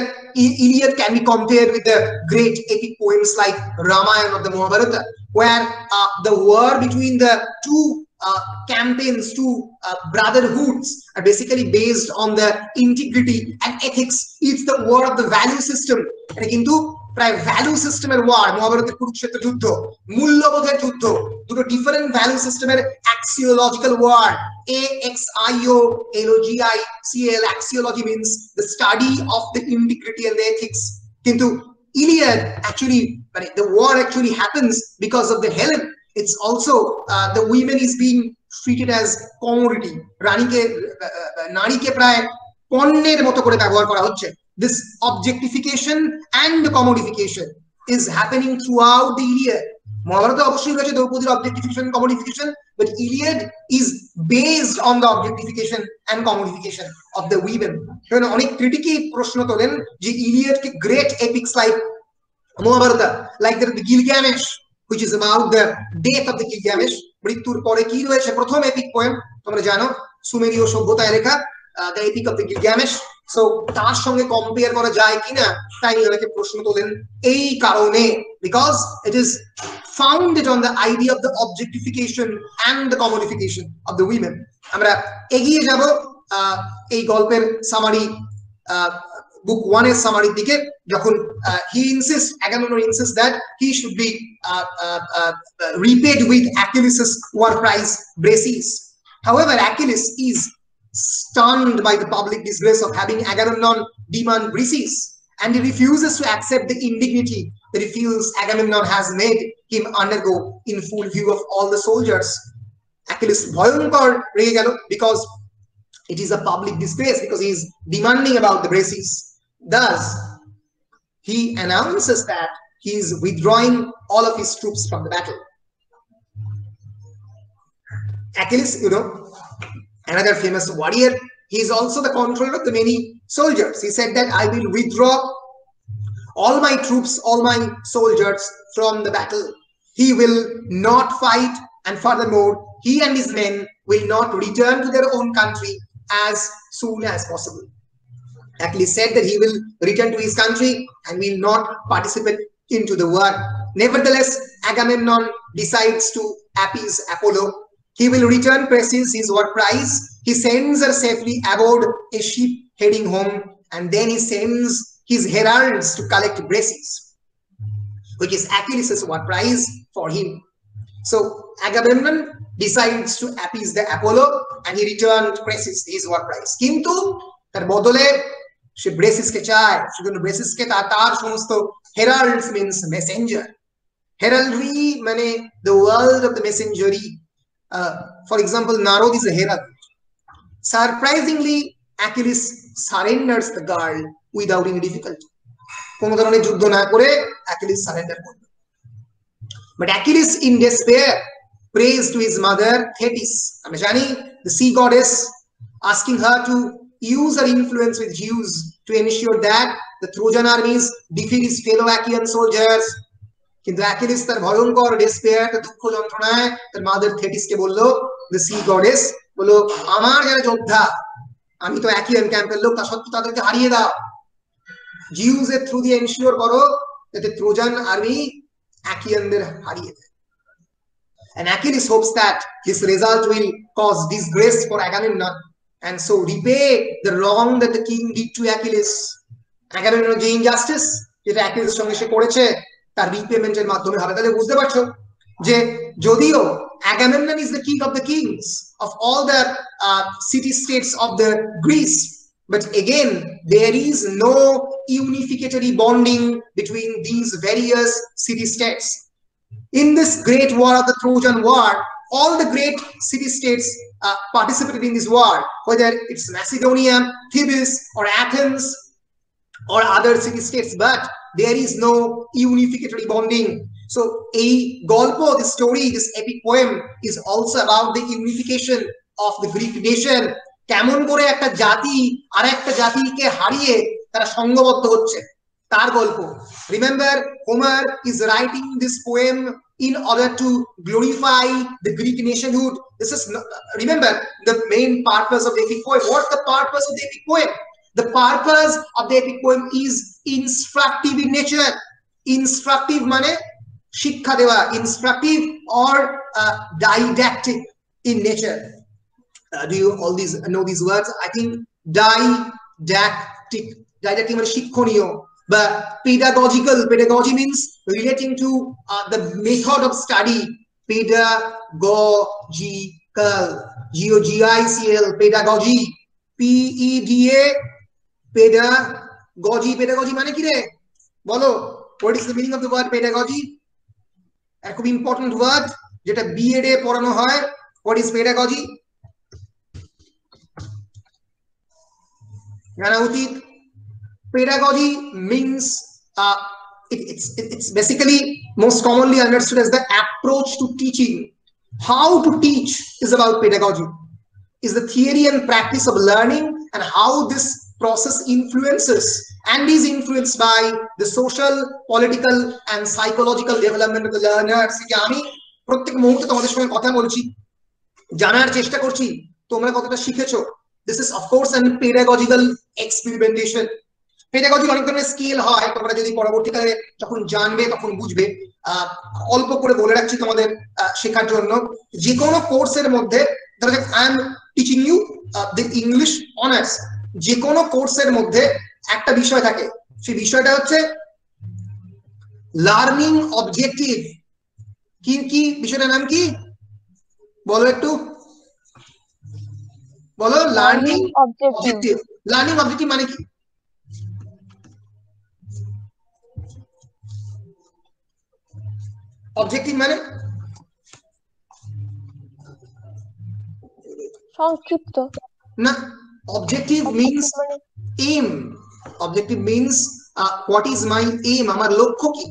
Iliad can be compared with the great epic poems like Ramayana or the Mahabharata, where the war between the two campaigns, two brotherhoods are basically based on the integrity and ethics. It's the war of the value system. এটা কিন্তু প্রায় value সিস্টেমের war, মহাভারতের কুরুক্ষেত্র যুদ্ধ, মূল্যবোধের যুদ্ধ, দুটো different value সিস্টেমের অ্যাক্সিওলজিক্যাল war. AXIOLOGICAL, axiology means the study of the integrity and the ethics. কিন্তু Iliad actually, the war actually happens because of the Helen. It's also the women is being treated as commodity. নারীকে প্রায় পণ্যের মতো করে ব্যবহার করা হচ্ছে। This objectification and commodification is happening throughout the Iliad. মহাভারতে অবশ্যই রয়েছে দ্রৌপদীর objectification, commodification, but Iliad is based on the objectification and commodification of the women. অনেক ক্রিটিকই প্রশ্ন তোলেন যে Iliad K great epics like Mahabharata, like the Gilgamesh, which is about the death of the Gilgamesh, মৃত্যুর পরে কি রয়েছে, প্রথম epic poem তোমরা জানো সুমেরীয় সভ্যতায় লেখা, the epic of the Gilgamesh. So তার সঙ্গে কম্পেয়ার করা যায় কিনা তাই অনেকে প্রশ্ন তোলেন এই কারণে, because it is founded on the idea of the objectification and the commodification of the women. আমরা এগিয়ে যাব এই গল্পের সামারি, book 1 এর সামারির দিকে, যখন Agamemnon insists that he should be repaid with Achilles' war prize Briseis. However, Achilles is stunned by the public disgrace of having Agamemnon demand Briseis, and he refuses to accept the indignity that he feels Agamemnon has made him undergo in full view of all the soldiers. Achilles bhayankar rege gelo because it is a public disgrace, because he is demanding about the Briseis. Thus, he announces that he is withdrawing all of his troops from the battle. Achilles, another famous warrior, he is also the controller of the many soldiers. He said that I will withdraw all my troops, all my soldiers from the battle. He will not fight, and furthermore, he and his men will not return to their own country as soon as possible. Achilles said that he will return to his country and will not participate into the war. Nevertheless, Agamemnon decides to appease Apollo. He will return Briseis his war prize. He sends her safely aboard a ship heading home, and then he sends his heralds to collect Briseis, which is Achilles' war prize for him. So Agamemnon decides to appease the Apollo, and he returned Briseis his war prize. Kintu tar bodole she Briseis ke chaye, sejono Briseis ke tar সমস্ত heralds means messenger. Heraldry মানে the world of the messengery. For example, Narod is a herald. Surprisingly, Achilles surrenders the girl without any difficulty. কোনো ধরনের যুদ্ধ না করে Achilles surrender করবে। But Achilles in despair prays to his mother Thetis, আমরা জানি the sea goddess, asking her to use her influence with Zeus to ensure that the Trojan armies defeat his fellow Achaean soldiers. কিন্তু Achilles তার ভয়ঙ্কর despair, দুঃখ যন্ত্রণায় তার mother থেটিসকে বললো, the sea goddess বললো, আমার যারা যোদ্ধা, আমি তো অ্যাকিয়ান ক্যাম্পের লোক, তা সত্ত্বেও তাদেরকে হারিয়ে দাও, জিউসের থ্রু দিয়ে এনশিওর করো যাতে ট্রোজান আর্মি অ্যাকিয়ানদের হারিয়ে দেয়। And Achilles hopes that this result will cause disgrace for Agamemnon and so repay the wrong that the king did to Achilles. Agamemnon যে injustice যেটা অ্যাকিলিসের সঙ্গে সে করেছে তার রিপেমেন্টের মাধ্যমে হবে। তাহলে বুঝতে পারছো যে যদিও Agamemnon is the king of the kings of all the city states of the Greece, but again there is no unificatory bonding between these various city states. In this great war of the Trojan War, all the great city states participated in this war, whether it's Macedonia, Thebes, or Athens, or other city states, but there is no unificatory bonding. So a golpo, this story, this epic poem is also about the unification of the Greek nation. কেমন করে একটা জাতি আর একটা জাতিকে হারিয়ে তারা সংঘবদ্ধ হচ্ছে তার গল্প। Remember, Homer is writing this poem in order to glorify the Greek nationhood. This is, remember, the main purpose of the epic poem. What's the purpose of the epic poem? The purpose of the epic poem is instructive in nature. Instructive মানে শিক্ষা দেওয়া, instructive or didactic in nature. Do you all these know these words? I think didactic মানে শিক্ষণীয়, But pedagogy means relating to the method of study. Pedagogical, G-O-G-I-C-L, pedagogy, P-E-D-A, pedagogy মানে কি রে বলো? What is the meaning of the word pedagogy? A খুব important word যেটা B Ed এ পড়ানো হয়. What is pedagogy? জানা উচিত. Pedagogy means it's basically most commonly understood as the approach to teaching. How to teach is about pedagogy, is the theory and practice of learning and how this process influences and is influenced by the social, political and psychological development of the learners. আমি প্রত্যেক মুহূর্তে তোমাদের সঙ্গে কথা বলছি, জানার চেষ্টা করছি তোমরা কতটা শিখেছো. This is of course an pedagogical experimentation. পেডাগজির অনেক ধরনের স্কিল হয়, তোমরা যদি পরবর্তীকালে যখন জানবে তখন বুঝবে. অল্প করে বলে রাখছি তোমাদের শেখার জন্য. যে কোনো কোর্সের মধ্যে, ধরো I am teaching you the English honours, যে কোনো কোর্সের মধ্যে একটা বিষয় থাকে, সেই বিষয়টা হচ্ছে লার্নিং অবজেক্টিভ. কি কি বিষয়টার নাম কি বলো একটু বলো? Learning objective. লার্নিং অবজেক্টিভ মানে কি? অবজেক্টিভ মানে সংক্ষিপ্ত না. Objective means aim. Objective means what is my aim, আমার লক্ষ্য কি.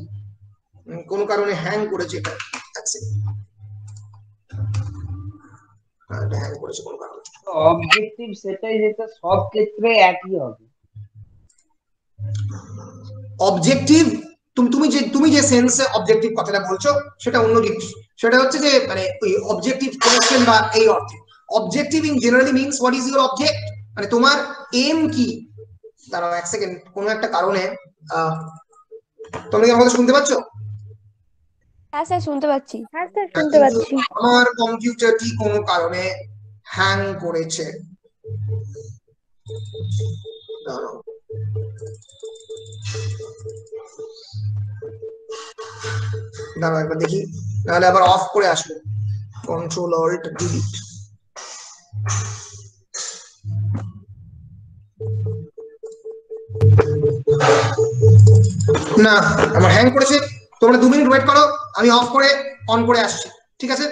কোন কারণে হ্যাং করেছে এটা, হ্যাং করেছে কোন কারণে. অবজেক্টিভ সেটাই যেটা সব ক্ষেত্রে একই হবে. অবজেক্টিভ তুমি যে সেন্সে অবজেক্টিভ কথাটা বলছো সেটা অন্য জিনিস. সেটা হচ্ছে যে মানে ওই অবজেক্টিভ কোয়েশ্চেন বা এই অর্থে. Objective in generally means what is your object, মানে তোমার এম কি. দাঁড়াও এক সেকেন্ড, কোনো একটা কারণে তোমরা কি আমাকে শুনতে পাচ্ছ? হ্যাঁ স্যার শুনতে পাচ্ছি. আমার কম্পিউটারটি কোনো কারণে হ্যাং করেছে. দাঁড়াও একবার দেখি, নাহলে আবার অফ করে আসবো. Control alt delete. না, আমার হ্যাং করেছে. তোমরা 2 মিনিট ওয়েট করো, আমি অফ করে অন করে আসছি, ঠিক আছে?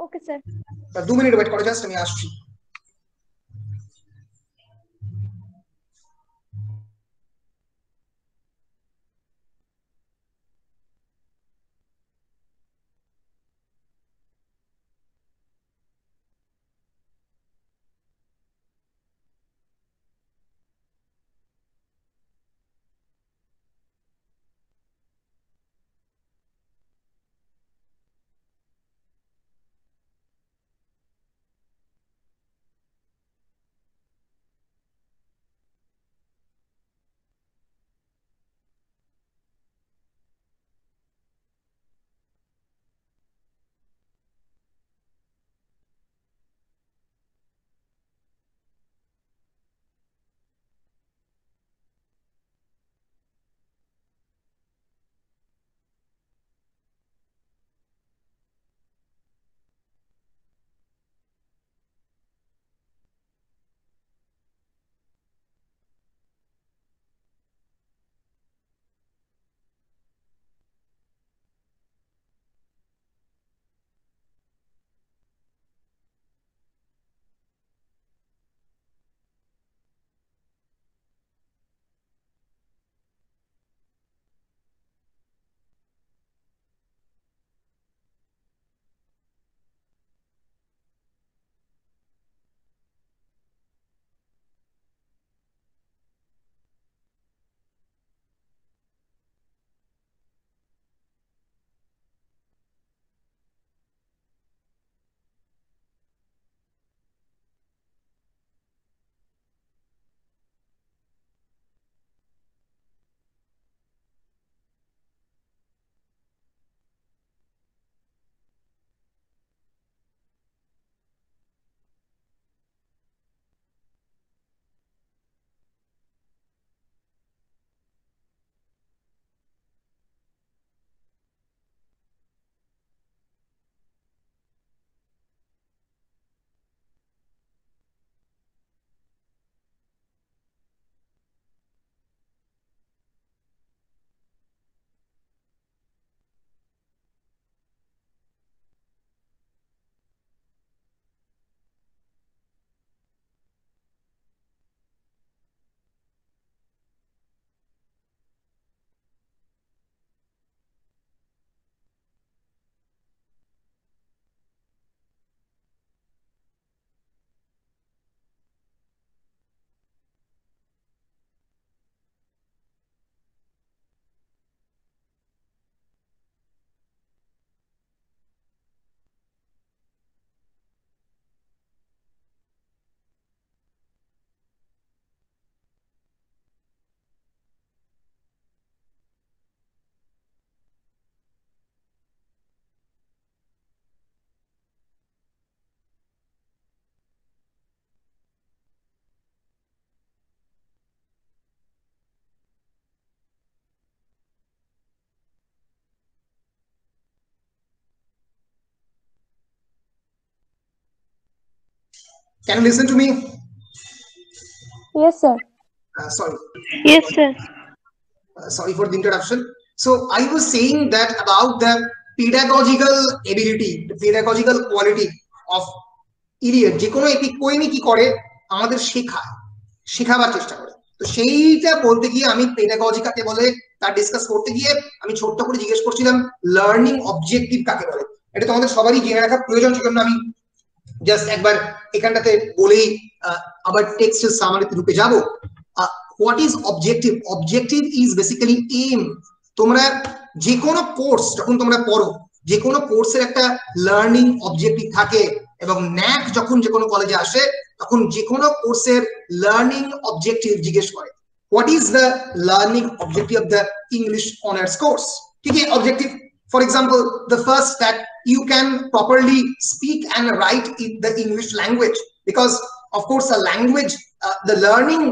Okay sir. 2 মিনিট ওয়েট করো, জাস্ট আমি আসছি. Can you listen to me? Yes, sir. Sorry. Yes, sir. Sorry for the interruption. So I was saying that about the pedagogical ability, the pedagogical quality of Eliot. যে কোনো epic পোয়েমই কি করে, আমাদের শেখাবার চেষ্টা করে। তো সেইটা বলতে গিয়ে আমি পেডাগজি কাকে বলে তা ডিসকাস করতে গিয়ে আমি ছোট্ট করে জিজ্ঞেস করছিলাম লার্নিং অবজেক্টিভ কাকে বলে। এটা তোমাদের সবারই জেনে রাখা প্রয়োজন, সেজন্য আমি জাস্ট একবার এখানটাতে বলেই আবার টেক্সটের সামারিতে ঢুকে যাব। What is objective? Objective is basically aim. তোমরা যে কোনো কোর্স যখন তোমরা পড়ো, যে কোনো কোর্সের একটা লার্নিং অবজেক্টিভ থাকে, এবং ন্যাক যখন যে কোনো কলেজে আসে তখন যে কোনো কোর্সের লার্নিং অবজেক্টিভ জিজ্ঞেস করে। What is the learning objective of the English honours course? কি কি objective? For example, the first that you can properly speak and write in the English language, because of course a language, the learning,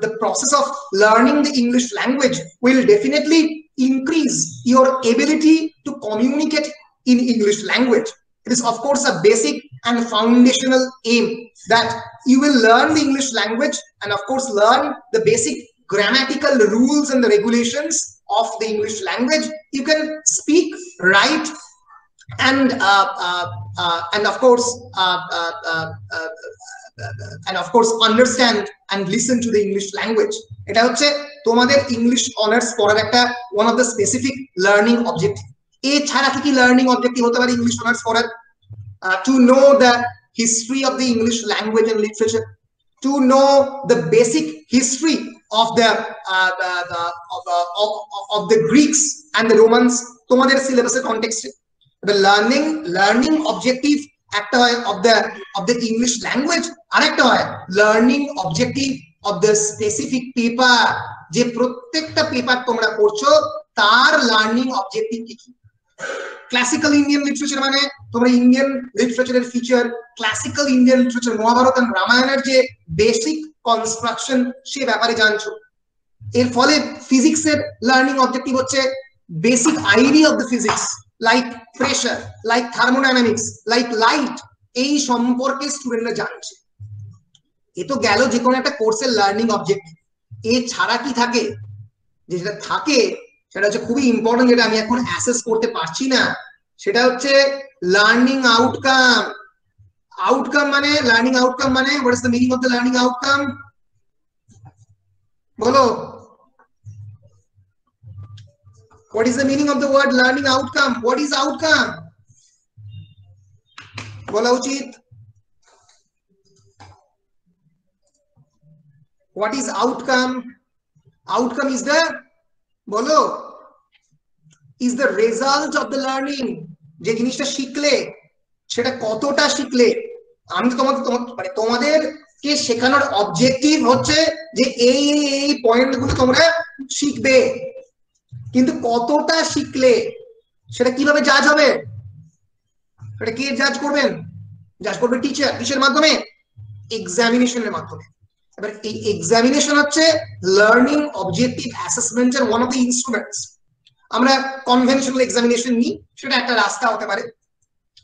the process of learning the English language will definitely increase your ability to communicate in English language. It is of course a basic and foundational aim that you will learn the English language and of course learn the basic grammatical rules and the regulations of the English language. You can speak, write, and of course understand and listen to the English language. এটা হচ্ছে তোমাদের English honours পড়ার একটা one of the specific learning objective. এছাড়া কি কি learning objective হতে পারে ইংলিশ অনার্স পড়ার? To know the history of the English language and literature, to know the basic history of the Greeks and the Romans, তোমাদের সিলেবাসের কনটেক্সটে। The learning objective একটা হয় of the English language, আর একটা হয় learning objective of the specific paper, যে প্রত্যেকটা paper তোমরা পড়ছো তার লার্নিং অবজেক্টিভ কি কি। ক্লাসিক্যাল ইন্ডিয়ান লিটারেচার মানে তোমরা ইন্ডিয়ান লিটারেচারের feature, classical Indian literature Mahabharata আর রামায়ণের যে বেসিক কনস্ট্রাকশন সে ব্যাপারে জানছো। এর ফলে ফিজিক্সের লার্নিং অবজেক্টিভ হচ্ছে basic idea of the physics, like pressure, like thermodynamics, like light, এই সম্পর্কে স্টুডেন্টরা জানছে। এ তো গেল যে কোনো একটা কোর্সের লার্নিং অবজেক্টিভ। এছাড়া কি থাকে? যেটা থাকে সেটা হচ্ছে খুবই ইম্পর্টেন্ট, যেটা আমি এখন অ্যাসেস করতে পারছি না, সেটা হচ্ছে লার্নিং আউটকাম। আউটকাম মানে লার্নিং আউটকাম মানে what is the meaning of the learning outcome? বলো, what is the meaning of the word learning outcome? What is outcome? বলা উচিত। What is outcome? Outcome is the, বলো, is the result of the learning. যে জিনিসটা শিখলে সেটা কতটা শিখলে। আমি তো তোমাদেরকে শেখানোর অবজেক্টিভ হচ্ছে যে এই পয়েন্টগুলো তোমরা শিখবে, কিন্তু কতটা শিখলে সেটা কিভাবে জাজ হবে? সেটা কে জাজ করবেন? জাজ করবে টিচার। কিসের মাধ্যমে? এক্সামিনেশনের মাধ্যমে। এবার এই এক্সামিনেশন হচ্ছে লার্নিং অবজেক্টিভ অ্যাসেসমেন্টের ওয়ান অফ দ্য ইনস্ট্রুমেন্টস। আমরা কনভেনশনাল এক্সামিনেশন নিই, সেটা একটা রাস্তা হতে পারে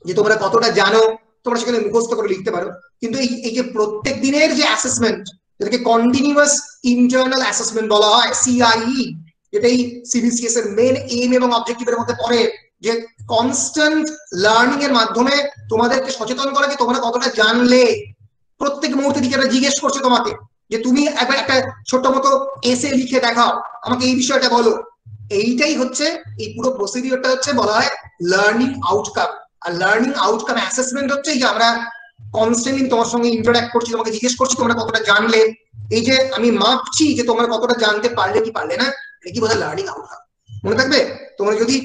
যে তোমরা কতটা জানো, তোমরা সেখানে মুখস্থ করে লিখতে পারো। কিন্তু এই যে প্রত্যেক দিনের যে অ্যাসেসমেন্ট, যেটাকে কন্টিনিউয়াস ইন্টারনাল অ্যাসেসমেন্ট বলা হয়, সিআইই, এটাই সিবিসিএস এর মেন এইম এবং অবজেক্টিভের মধ্যে পড়ে, যে কনস্ট্যান্ট লার্নিং এর মাধ্যমে তোমাদেরকে সচেতন করা যে তোমরা কতটা জানলে। প্রত্যেক মুহূর্তে টিচাররা জিজ্ঞেস করছে তোমাকে যে তুমি একবার একটা ছোট মতো এসে লিখে দেখাও, আমাকে এই বিষয়টা বলো। এইটাই হচ্ছে এই পুরো প্রসিডিওরটা হচ্ছে বলা হয় learning outcome. Are learning outcome assessment হচ্ছে যে আমরা কনস্ট্যান্টলি তোমার সঙ্গে ইন্টারঅ্যাক্ট করছি, তোমাকে জিজ্ঞেস করছি তোমরা কতটা জানলে। এই যে আমি মাপছি যে তোমরা কতটা জানতে পারলে কি পারলে না, এটা কি বলা লার্নিং আউটকাম। মনে থাকবে, তোমরা যদি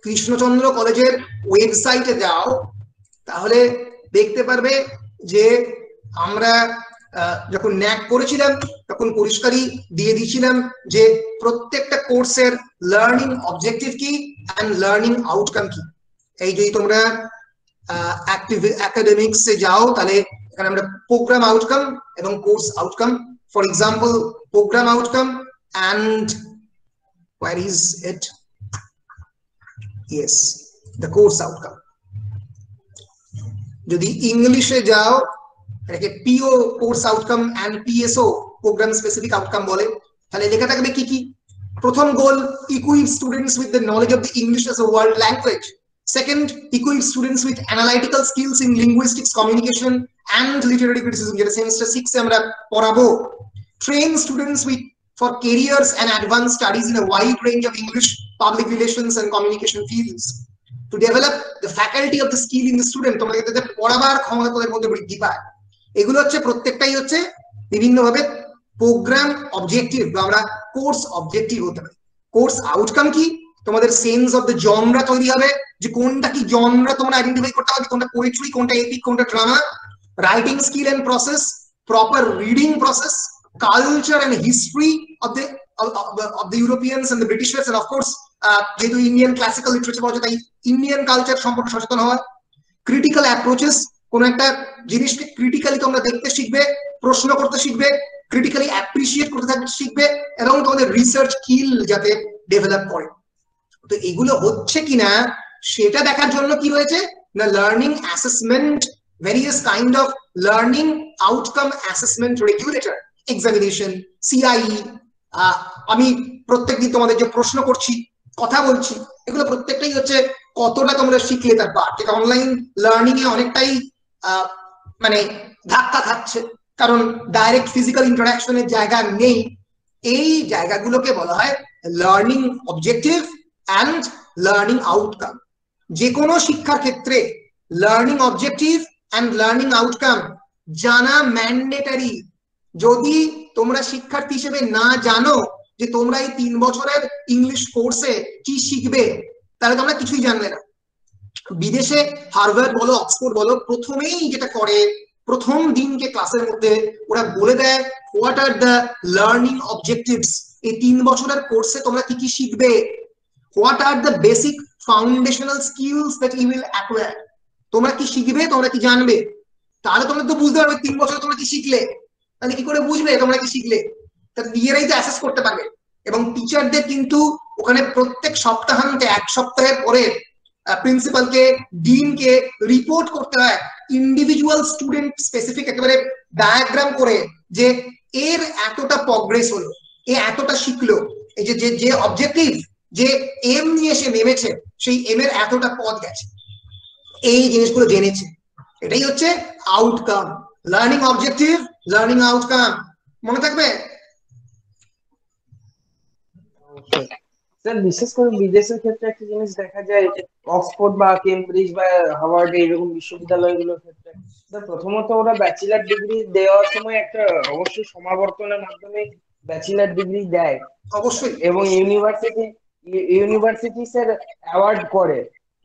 কৃষ্ণচন্দ্র কলেজের ওয়েবসাইটে যাও তাহলে দেখতে পারবে যে আমরা যখন ন্যাক করেছিলাম তখন পরিষ্কারই দিয়ে দিয়েছিলাম যে প্রত্যেকটা কোর্সের লার্নিং অবজেক্টিভ কি এন্ড লার্নিং আউটকাম কি। এই যদি তোমরা একাডেমিক্সে যাও তাহলে এখানে আমরা প্রোগ্রাম আউটকাম এবং course outcome, for example programme outcome and where is it? Yes, the course outcome. যদি ইংলিশে যাও এটাকে PO course outcome and PSO programme specific outcome বলে। তাহলে লেখা থাকবে কি কি? প্রথম goal, equip students with the knowledge of the English as a world language. Second, equip students with analytical skills in linguistics, communication and literary criticism, যেটা semester 6 এ আমরা পড়াবো। Train students with for careers and advanced studies in a wide range of English, public relations and communication fields. To develop the faculty of the skill in the student, তোমাদের যাতে পড়াবার ক্ষমতা তাদের মধ্যে বৃদ্ধি পায়। এগুলো হচ্ছে প্রত্যেকটাই হচ্ছে বিভিন্নভাবে প্রোগ্রাম অবজেক্টিভ বা আমরা কোর্স অবজেক্টিভ হতে পারে। কোর্স আউটকাম কি? তোমাদের সেন্স অফ দ্য জনরা তৈরি হবে, যে কোনটা কি জনরা তোমরা আইডেন্টিফাই করতে পারবে, কোনটা পোয়েট্রি, কোনটা এপিক, কোনটা drama. Writing skill and process, proper reading process, culture and history of the Europeans and the Britishers, and of course যেহেতু ইন্ডিয়ান ক্লাসিক্যাল লিটারেচার পড়ছে তাই ইন্ডিয়ান কালচার সম্পর্কে সচেতন হওয়া। ক্রিটিক্যাল অ্যাপ্রোচেস, কোন একটা জিনিসকে ক্রিটিক্যালি তোমরা দেখতে শিখবে, প্রশ্ন করতে শিখবে, ক্রিটিক্যালি অ্যাপ্রিশিয়েট করতে শিখবে, এবং তোমাদের রিসার্চ স্কিল যাতে ডেভেলপ করে। তো এগুলো হচ্ছে কিনা সেটা দেখার জন্য কি হয়েছে না, learning assessment, various kind of learning outcome assessment regulator, examination, CI. আমি প্রত্যেকদিন তোমাদের যে প্রশ্ন করছি, কথা বলছি, এগুলো প্রত্যেকটাই হচ্ছে কতটা তোমরা শিখলে তার পার্ট, যেটা অনলাইন লার্নিং এ অনেকটাই মানে ধাক্কা খাচ্ছে, কারণ ডাইরেক্ট ফিজিক্যাল ইন্টারাকশনের জায়গা নেই। এই জায়গাগুলোকে বলা হয় learning objective and learning outcome. যে কোনো শিক্ষার ক্ষেত্রে learning objective and learning outcome জানা ম্যান্ডেটারি। যদি তোমরা শিক্ষার্থী হিসেবে না জানো যে তোমরা এই 3 বছরের ইংলিশ কোর্সে কি শিখবে, তাহলে তোমরা কিছুই জানবে না। বিদেশে হার্ভার্ড বলো, অক্সফোর্ড বলো, প্রথমেই যেটা করে, প্রথম দিনকে ক্লাসের মধ্যে ওরা বলে দেয় what are the learning objectives, এই 3 বছরের কোর্সে তোমরা কি কি শিখবে, what are the basic foundational skills that you will acquire, তোমরা কি শিখবে, তোমরা কি জানবে। তাহলে তোমরা তো বুঝতে পারবে 3 বছরে তোমরা কি শিখলে। তাহলে কি করে বুঝবে তোমরা কি শিখলে? তাহলে নিজেরাই তো অ্যাসেস করতে পারবে। এবং টিচারদের কিন্তু ওখানে প্রত্যেক সপ্তাহান্তে, 1 সপ্তাহের পরে প্রিন্সিপালকে, ডিনকে রিপোর্ট করতে হয় ইন্ডিভিজুয়াল স্টুডেন্ট স্পেসিফিক একেবারে ডায়াগ্রাম করে, যে এর এতটা প্রগ্রেস হলো, এ এতটা শিখলো, এই যে যে অবজেক্টিভ, যে এম নিয়ে সে নেমেছে, সেই এম এর এতটা পথ গেছে, এই জিনিসগুলো জেনেছে। এটাই হচ্ছে outcome, learning objective, learning outcome. মনে থাকবে? স্যার বিশেষ করে বিদেশের ক্ষেত্রে একটা জিনিস দেখা যায়, অক্সফোর্ড বা কেমব্রিজ বা হার্ভার্ড এরকম বিশ্ববিদ্যালয়গুলোর ক্ষেত্রে প্রথমত ওরা ব্যাচেলার ডিগ্রি দেওয়ার সময় একটা অবশ্যই সমাবর্তনের মাধ্যমে ব্যাচেলার ডিগ্রি দেয় অবশ্যই। এবং ইউনিভার্সিটি স্যার অ্যাওয়ার্ড করে।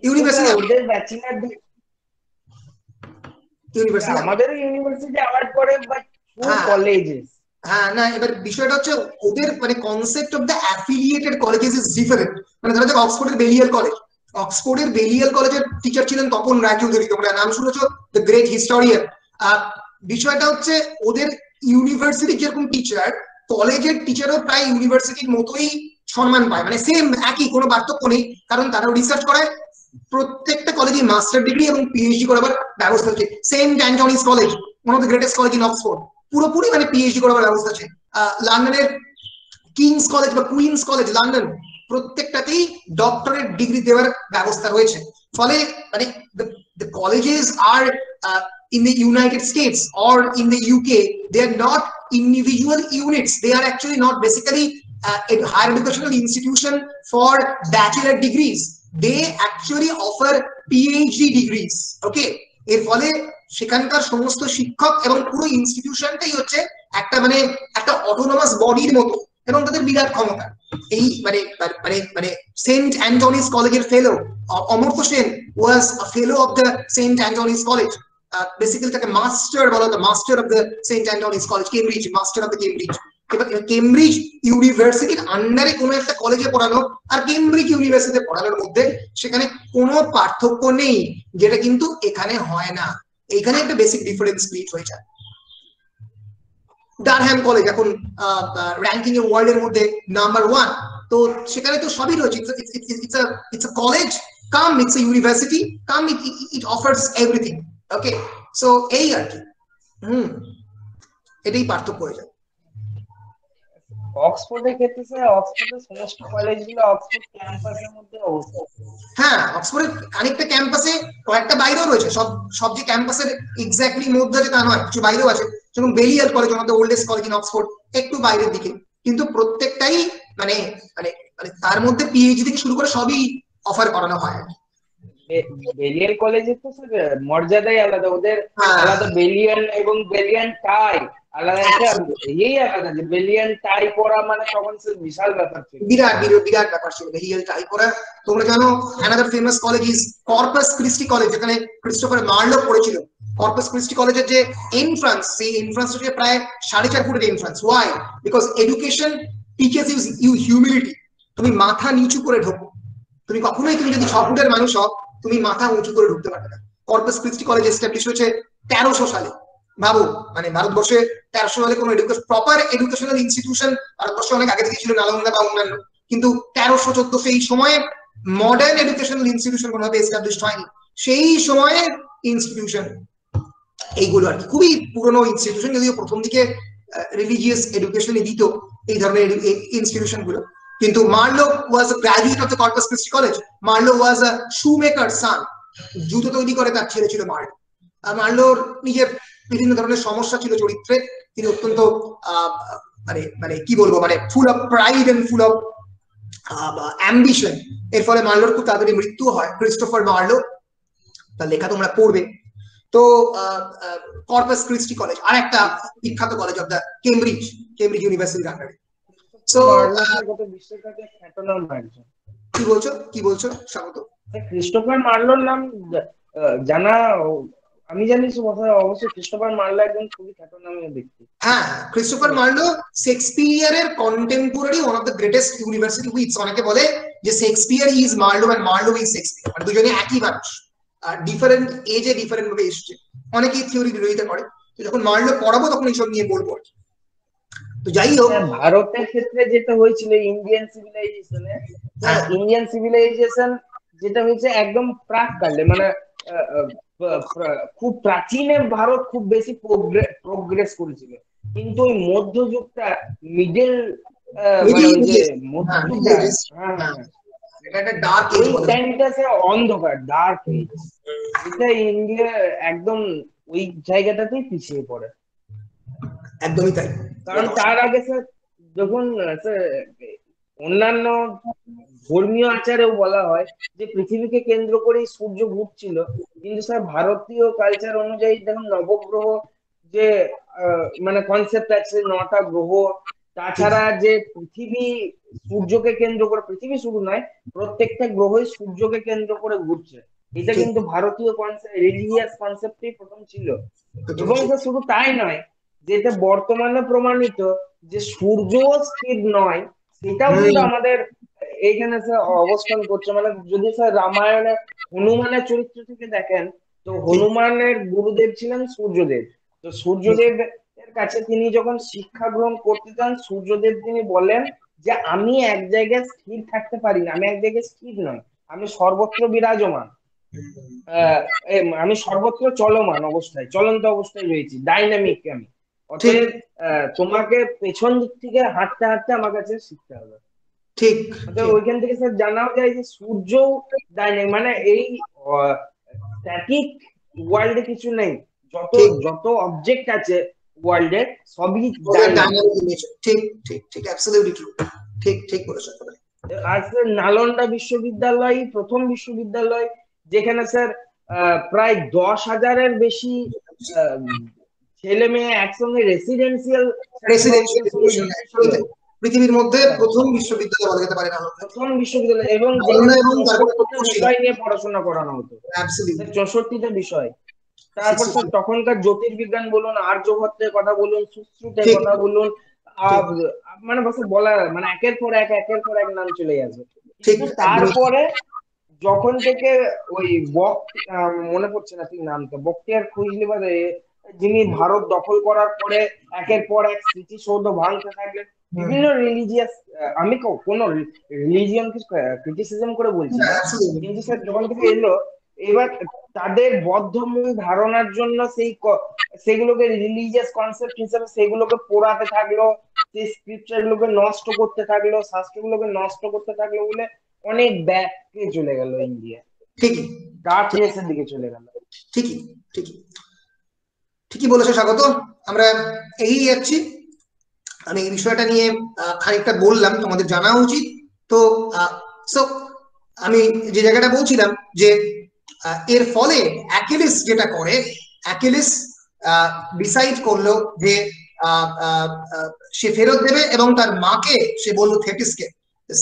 ওদের ব্যাচেলার আমাদের ইউনিভার্সিটি অ্যাওয়ার্ড করে, বাট কলেজেস। হ্যাঁ, না, এবার বিষয়টা হচ্ছে ওদের মানে concept of the affiliated colleges is different. মানে ধরা যাক অক্সফোর্ডের বেলিয়াল কলেজ, অক্সফোর্ডের বেলিয়াল কলেজের টিচার ছিলেন তপন রায়চৌধুরী, তোমরা নাম শুনেছো, দ্য গ্রেট হিস্টোরিয়ান। বিষয়টা হচ্ছে ওদের ইউনিভার্সিটির যেরকম টিচার, কলেজের টিচারও প্রায় ইউনিভার্সিটির মতোই সম্মান পায়, মানে সেম, একই, কোনো পার্থক্য নেই, কারণ তারাও রিসার্চ করায়। প্রত্যেকটা কলেজে মাস্টার ডিগ্রি এবং পিএইচডি করাবার ব্যবস্থা হচ্ছে। Saint Antony's College, one of the greatest college in Oxford, পুরোপুরি মানে পিএইচডি করার ব্যবস্থা আছে। লন্ডনের কিংস কলেজ বা কুইন্স কলেজ লন্ডন, প্রত্যেকটাতেই ডক্টরেট ডিগ্রি দেওয়ার ব্যবস্থা রয়েছে। ফলে মানে the colleges are in the United States or in the UK, they are not individual units, they are actually not basically a higher educational institution for bachelor degrees, they actually offer PhD degrees. Okay, এর ফলে সেখানকার সমস্ত শিক্ষক এবং পুরো ইনস্টিটিউশনটাই হচ্ছে একটা মানে একটা অটোনমাস বডির মতো, এবং তাদের বিরাট ক্ষমতা। এই মানে মানে মানে সেন্ট অ্যান্টনিস কলেজের fellow Amartya Sen was a fellow of the Saint Antony's College, basically তাকে মাস্টার বলা হতো, master of the Saint Antony's College, Cambridge, master of the Cambridge. এবার কেমব্রিজ ইউনিভার্সিটির আন্ডারে কোনো একটা কলেজে পড়ানো আর কেমব্রিজ ইউনিভার্সিটিতে পড়ানোর মধ্যে সেখানে কোনো পার্থক্য নেই, যেটা কিন্তু এখানে হয় না। এখানে একটা বেসিক ডিফারেন্স ক্রিয়েট হয়ে যায়। ডারহ্যাম কলেজ এখন র্যাঙ্কিং এ ওয়ার্ল্ডের মধ্যে নাম্বার 1, তো সেখানে তো সবই রয়েছে। It's a college cum it's a university cum, it offers everything. Okay, so এই আর কি। হুম, এটাই পার্থক্য হয়ে যায়। অক্সফোর্ডের ক্ষেত্রে স্যার অক্সফোর্ডের সমস্ত কলেজগুলো অক্সফোর্ড ক্যাম্পাসের মধ্যে অবস্থিত। হ্যাঁ, অক্সফোর্ডের খানিকটা ক্যাম্পাসে, কয়েকটা বাইরেও রয়েছে, সব সব যে ক্যাম্পাসের এক্স্যাক্টলি মধ্যে আছে তা নয়, কিছু বাইরেও আছে, যেমন Balliol College, one of the oldest college in Oxford, একটু বাইরের দিকে, কিন্তু প্রত্যেকটাই মানে মানে মানে তার মধ্যে পিএইচডি থেকে শুরু করে সবই অফার করানো হয় আর কি। বেলিয়াল কলেজের তো স্যার মর্যাদাই আলাদা, ওদের হ্যাঁ, আলাদা বেলিয়ান এবং বেলিয়ান টাই আলাদা, একটা ইয়েই আলাদা, যে বেলিয়ান টাই পরা মানে তখন স্যার বিশাল ব্যাপার ছিল। বিরাট বিরাট বিরাট ব্যাপার ছিল বেলিয়াল টাই করা। তোমরা জানো another famous college is Corpus Christi college, যেখানে ক্রিস্টোফার মার্লো পড়েছিল। কর্পাস ক্রিস্টি কলেজের যে এন্ট্রান্স, সেই এন্ট্রান্স হচ্ছে প্রায় 4.5 ফুটের entrance. Why? Because education teaches you humility. তুমি মাথা নিচু করে ঢোকো, তুমি কখনোই, তুমি যদি 6 ফুটের মানুষ হও, তুমি মাথা উঁচু করে ঢুকতে পারবে না। কর্পাস ক্রিস্টি কলেজ এস্টাবলিশ হয়েছে 1300 সালে। ভাবো, মানে ভারতবর্ষে 1300 সালে কোনো প্রপার এডুকেশনাল ইনস্টিটিউশন ভারতবর্ষে অনেক আগে থেকে ছিল, নালন্দা বা অন্যান্য, কিন্তু 1300-1400 এই সময়ে মডার্ন এডুকেশনাল ইনস্টিটিউশন কোনোভাবে এস্টাবলিশ হয়নি। সেই সময়ের ইনস্টিটিউশন এইগুলো আর কি, খুবই পুরনো ইনস্টিটিউশন, যদিও প্রথম দিকে রিলিজিয়াস এডুকেশনে দিত এই ধরনের ইনস্টিটিউশন গুলো। কিন্তু Marlowe was a graduate of the Corpus Christi College. Marlowe was a shoemaker son, জুতো তৈরি করে তার ছেলে ছিল মার্লো। আর মার্লোর নিজের বিভিন্ন ধরনের সমস্যা ছিল চরিত্রে, তিনি অত্যন্ত মানে মানে কি বলবো, মানে full of pride and full of ambition. এর ফলে মার্লোর খুব তাড়াতাড়ি মৃত্যু হয়। ক্রিস্টোফার মার্লো, তার লেখা তোমরা পড়বে। তো কর্পাস ক্রিস্টি কলেজ আর একটা বিখ্যাত college of the Cambridge, Cambridge ইউনিভার্সিটির আন্ডারে। সো গোটা বিশ্বকাপে খ্যাতনামা একজন। কি বলছো, কি বলছো স্বাগত? ক্রিস্টোফার মার্লোর নাম জানা, আমি জানি অবশ্যই ক্রিস্টোফার মার্লো একজন খুবই খ্যাতনামা ব্যক্তি। হ্যাঁ, ক্রিস্টোফার মার্লো শেক্সপিয়ারের contemporary, one of the greatest university wits. অনেকে বলে যে Shakespeare is Marlowe and Marlowe is Shakespeare, মানে দুজনে একই মানুষ, আর ডিফারেন্ট এজে ডিফারেন্ট ভাবে এসছে। অনেকে এই থিওরি বিরোধিতা করে, তো যখন মার্লো পড়াবো তখন এইসব নিয়ে বলবো। তো যাই হোক, ভারতের ক্ষেত্রে যেটা হয়েছিল ইন্ডিয়ান সিভিলাইজেশনে, ইন্ডিয়ান সিভিলাইজেশন যেটা হয়েছে একদম প্রাককালে, মানে খুব প্রাচীনে ভারত খুব বেশি প্রোগ্রেস করেছিল, কিন্তু ওই মধ্যযুগটা মিডল, মানে ওই যে মধ্যযুগটা, এটা একটা ডার্ক এজ, ওই টাইমটা অন্ধকার, ডার্ক এজ, এটা ইন্ডিয়া একদম ওই জায়গাটাতেই পিছিয়ে পড়ে। একদমই তাই। কারণ তার আগে স্যার যখন অন্যান্য ধর্মীয় আচারেও বলা হয় যে পৃথিবীকে কেন্দ্র করেই সূর্য ঘুরছিল, কিন্তু স্যার ভারতীয় কালচার অনুযায়ী দেখুন নবগ্রহ যে মানে কনসেপ্ট আছে, 9টা গ্রহ, তাছাড়া যে পৃথিবী সূর্যকে কেন্দ্র করে, পৃথিবী শুধু নয় প্রত্যেকটা গ্রহই সূর্যকে কেন্দ্র করে ঘুরছে, এটা কিন্তু ভারতীয় কনসেপ্ট, রিলিজিয়াস কনসেপ্টই প্রথম ছিল। এবং শুধু তাই নয়, যেটা বর্তমানে প্রমাণিত যে সূর্য স্থির নয়, সেটাও কিন্তু আমাদের এইখানে স্যার অবস্থান করছে। মানে যদি স্যার রামায়ণে হনুমানের চরিত্র থেকে দেখেন, তো হনুমানের গুরুদেব ছিলেন সূর্যদেব। তো সূর্যদেব এর কাছে তিনি যখন শিক্ষা গ্রহণ করতে চান, সূর্যদেব তিনি বলেন যে আমি এক জায়গায় স্থির থাকতে পারি না, আমি এক জায়গায় স্থির নয়, আমি সর্বত্র বিরাজমান, আমি সর্বত্র চলমান অবস্থায়, চলন্ত অবস্থায় রয়েছি, ডাইনামিক আমি। অতএব তোমাকে পেছন দিক থেকে হাঁটতে হাঁটতে আমার কাছে শিখতে হবে। ঠিক, ওইখান থেকে স্যার জানাও যায় যে সূর্য ডাইনামিক, মানে এই স্ট্যাটিক ওয়ার্ল্ডে কিছু নেই, যত যত অবজেক্ট আছে ওয়ার্ল্ডে সবই ডাইনামিক। ঠিক ঠিক ঠিক, অ্যাবসলিউটলি ট্রু, ঠিক ঠিক বলেছো। আর স্যার নালন্দা বিশ্ববিদ্যালয় প্রথম বিশ্ববিদ্যালয় যেখানে স্যার প্রায় 10,000-এর বেশি ছেলে মেয়ে একসঙ্গে রেসিডেন্সিয়াল পৃথিবীর মধ্যে প্রথম বিশ্ববিদ্যালয় বলা যেতে পারে নালন্দা, প্রথম বিশ্ববিদ্যালয়, এবং বিষয় নিয়ে পড়াশোনা করানো হতো, 64টা বিষয়। তারপর স্যার তখনকার জ্যোতির্বিজ্ঞান বলুন, আর্যভট্টের কথা বলুন, সুশ্রুতের কথা বলুন, মানে বলা মানে একের পর এক নাম চলে যাচ্ছে। কিন্তু তারপরে যখন থেকে ওই মনে পড়ছে না ঠিক নামটা, বক্তিয়ার খলজি বাদে যিনি ভারত দখল করার পরে একের পর এক স্মৃতিসৌধ ভাঙতে থাকলেন, বিভিন্ন রিলিজিয়াস, আমি কোন রিলিজিয়নকে ক্রিটিসিজম করে বলছি না, কিন্তু স্যার যখন থেকে এলো এবার তাদের বদ্ধমূল ধারণার জন্য সেগুলোকে রিলিজিয়াস কনসেপ্ট হিসেবে সেগুলোকে পোড়াতে থাকলো, সেই স্ক্রিপচার গুলোকে নষ্ট করতে থাকলো, শাস্ত্রগুলোকে নষ্ট করতে থাকলো বলে অনেক ব্যাকে চলে গেল ইন্ডিয়া, ঠিকই ডার্কনেসের দিকে চলে গেল। ঠিকই ঠিকই ঠিকই বলেছো স্বাগত। আমরা এগিয়ে যাচ্ছি। আমি এই বিষয়টা নিয়ে খানিকটা বললাম, তোমাদের জানা উচিত। তো সো আমি যে জায়গাটা বলছিলাম যে এর ফলে অ্যাকিলিস যেটা করে, অ্যাকিলিস ডিসাইড করলো যে সে ফেরত দেবে এবং তার মাকে সে বললো, থেটিসকে, the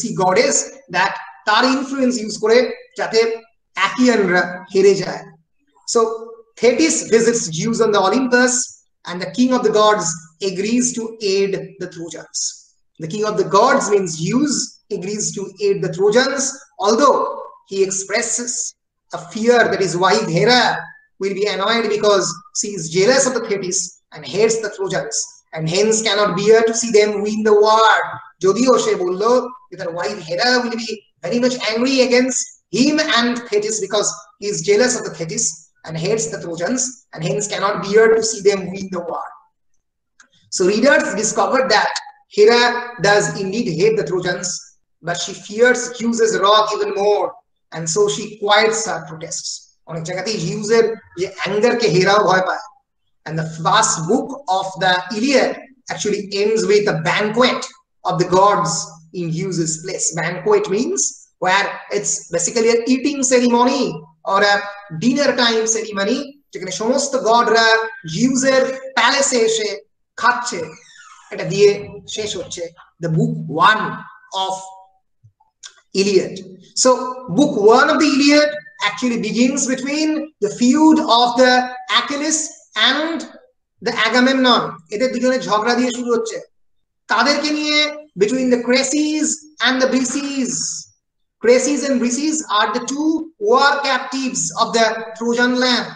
sea goddess, that তার ইনফ্লুয়েন্স ইউজ করে যাতে অ্যাকিয়ানরা হেরে যায়। So Thetis visits Zeus on the Olympus, and the king of the gods agrees to aid the Trojans. The king of the gods means Zeus agrees to aid the Trojans, although he expresses a fear that his wife Hera will be annoyed because she is jealous of the Thetis and hates the Trojans, and hence cannot bear to see them win the war. Jodio she bollo that her wife Hera will be very much angry against him and Thetis because he is jealous of the Thetis and hates the Trojans, and hence cannot bear to see them win the war. So readers discovered that Hera does indeed hate the Trojans, but she fears Zeus's wrath even more, and so she quiets her protests. অনেক জায়গাতেই জিউসের যে অ্যাঙ্গারকে হেরাও ভয় পায়। And the first book of the Iliad actually ends with a banquet of the gods in Zeus's place. Banquet means where it's basically an eating ceremony or a dinner time ceremony, যেখানে সমস্ত গডরা জিউসের প্যালেসে এসে খাচ্ছে। এটা দিয়ে শেষ হচ্ছে the book 1 of Iliad. So book 1 of the Iliad actually begins between the feud of the Achilles and the Agamemnon. এদের দুজনের ঝগড়া দিয়ে শুরু হচ্ছে। তাদেরকে নিয়ে between the Chryses and the Brises. Chryses and Brises are the two war captives of the Trojan land.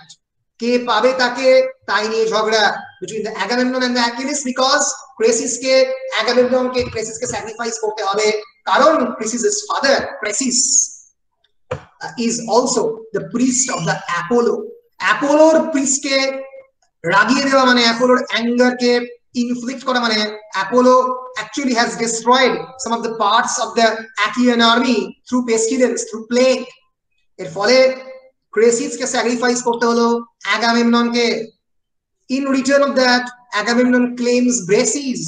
কে পাবে তাকে তাই নিয়ে ঝগড়া between the Agamemnon and the Achilles, because Chryses-কে Agamemnon-কে Chryses-কে sacrifice করতে হবে, কারণ Chryses' father Chryses is also the priest of the Apollo. Apollo-র priest-কে রাগিয়ে দেওয়া মানে Apollo-র anger-কে inflict করা মানে Apollo actually has destroyed some of the parts of the Achaean army through pestilence, through plague. এর ফলে Chryses-কে sacrifice করতে হলো Agamemnon-কে. In return of that, Agamemnon claims Brises,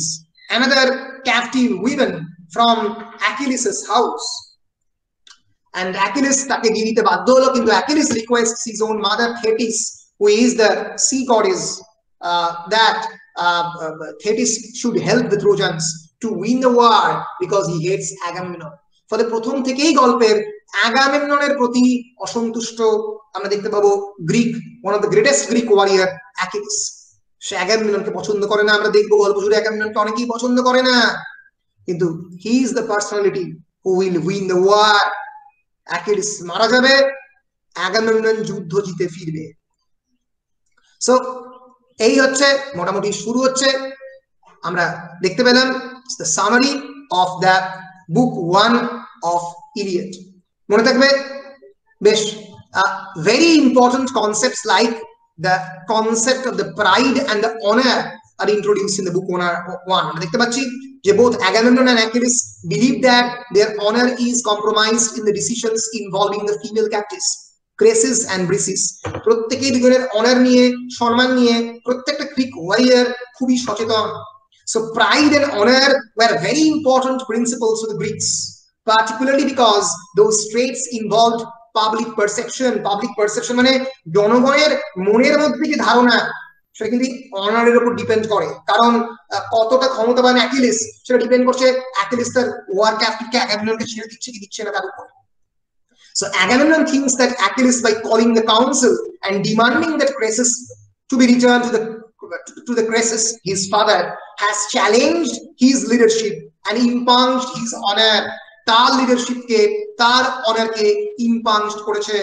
another captive woman from Achilles' house. And Achilles তাকে দিয়ে দিতে বাধ্য হলো, কিন্তু Achilles requests his own mother Thetis, who is the sea goddess, that Thetis should help the Trojans to win the war because he hates Agamemnon. ফলে প্রথম থেকেই গল্পের আগামেমননের প্রতি অসন্তুষ্ট আমরা দেখতে পাবো Greek, one of the greatest Greek warrior Achilles. সে আগামেমননকে পছন্দ করে না। আমরা দেখবো গল্প জুড়ে আগামেমননকে অনেকেই পছন্দ করে না, কিন্তু he is the personality who will win the war. Achilles মারা যাবে, আগামেমনন যুদ্ধ জিতে ফিরবে। সো এই হচ্ছে মোটামুটি শুরু হচ্ছে। আমরা দেখতে পেলাম the summary of the book 1 of Iliad. মনে থাকবে বেশ very important concepts like the concept of the pride and the honor are introduced in the book 1. আমরা দেখতে পাচ্ছি যে both Agamemnon and Achilles believe that their honor is compromised in the decisions involving the female captives, Chryses and Brises. প্রত্যেকেই দুজনের honour নিয়ে, সম্মান নিয়ে প্রত্যেকটা গ্রিক ওয়ারিয়ার খুবই সচেতন। So pride and honor were very important principles for the Greeks, particularly because those traits involved public perception. Public perception মানে জনগণের মনের মধ্যে যে ধারণা সেটা কিন্তু অনারের উপর ডিপেন্ড করে, কারণ কতটা ক্ষমতাবান অ্যাকিলিস সেটা ডিপেন্ড করছে অ্যাকিলিস তার ওয়ার ক্যাপ্টেনকে আগামেমননকে ছেড়ে দিচ্ছে কি দিচ্ছে না তার উপর। So Agamemnon thinks that Achilles, by calling the council and demanding that Chryses to be returned to the Chryses, his father, has challenged his leadership and impugned his honor. তার লিডারশিপকে, তার অনারকে ইম্পাঞ্জড করেছে,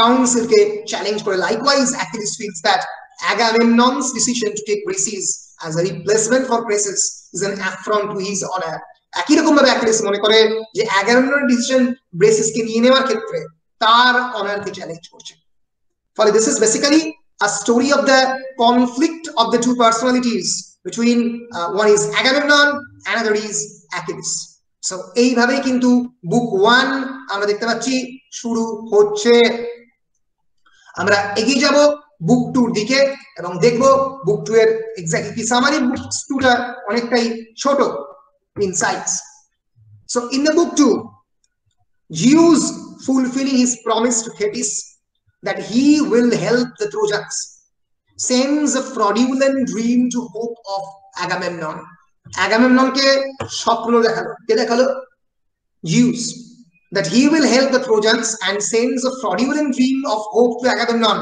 কাউন্সিলকে চ্যালেঞ্জ করে। Likewise, Achilles feels that Agamemnon's decision to take Brises as a replacement for Chryses is an affront to his honor. একই রকম ভাবে Achilles মনে করে যে আগামেমননের ডিসিশন ব্রেসিসকে নিয়ে নেওয়ার ক্ষেত্রে তার অনারকে চ্যালেঞ্জ করছে। ফলে this is basically a story of the conflict of the two personalities between one is Agamemnon, another is Achilles. So এইভাবেই কিন্তু বুক 1 আমরা দেখতে পাচ্ছি শুরু হচ্ছে। আমরা এগিয়ে যাব বুক 2 এর দিকে এবং দেখব বুক 2 এর এক্স্যাক্টলি কি সামারি। বুক 2 টা অনেকটাই ছোট in size. So in the book 2, Zeus fulfilling his promise to Thetis that he will help the Trojans sends a fraudulent dream to hope of Agamemnon. Agamemnon ke স্বপ্ন দেখালো, কে দেখালো? Zeus, that he will help the Trojans and sends a fraudulent dream of hope to Agamemnon.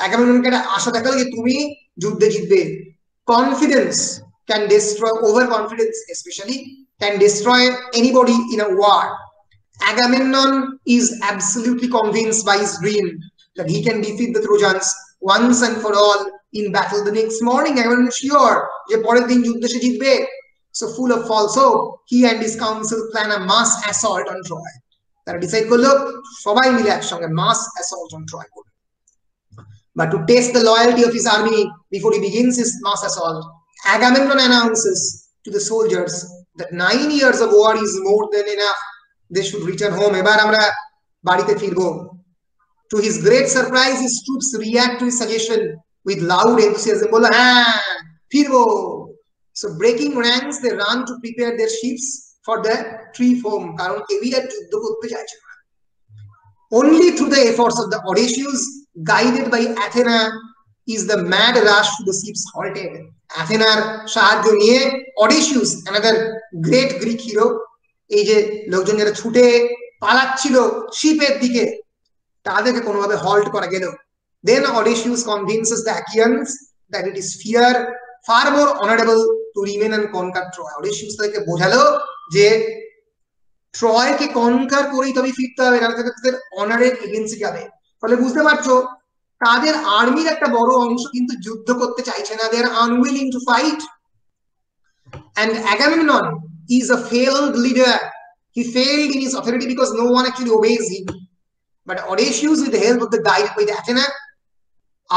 Agamemnon কে আশা দেখালো যে তুমি যুদ্ধে জিতবে। Confidence can destroy, overconfidence especially can destroy anybody in a war. Agamemnon is absolutely convinced by his dream that he can defeat the Trojans once and for all in battle. The next morning, Agamemnon is sure যে পরের দিন যুদ্ধে সে জিতবে। So full of false hope, he and his council plan a mass assault on Troy. তারা decide করলো সবাই মিলে একসঙ্গে mass assault on Troy করবে। But to test the loyalty of his army before he begins his mass assault, Agamemnon announces to the soldiers that 9 years of war is more than enough. They should return home. এবার আমরা বাড়িতে ফিরবো। To his great surprise, his troops react to his suggestion with loud enthusiasm. বলল হ্যাঁ ফিরবো। So breaking ranks, they run to prepare their ships for the trip home. কারণ কেউই আর যুদ্ধ করতে চাইছে না। Only through the efforts of the Odysseus, guided by Athena, is the mad rush to the ships halted. Athenaর সাহায্য নিয়ে Odysseus, another great Greek hero, এই যে লোকজন যারা ছুটে পালাচ্ছিল শিপের দিকে, তাদেরকে কোনোভাবে হল্ট করা গেল। Then Odysseus convinces the Achaeans that it is far more honorable to remain and conquer Troy. Odysseus তাদেরকে বোঝালো যে ট্রয়কে কনকার করেই তবে ফিরতে হবে, না তাদের অনারের এগেন্সে যাবে। ফলে বুঝতে পারছো তাদের আর্মির একটা বড় অংশ কিন্তু যুদ্ধ করতে চাইছে না। they are unwilling to fight. And Agamemnon is a failed leader. He failed in his authority because no one actually obeys him. But Odysseus, with the help of the guided by the Athena,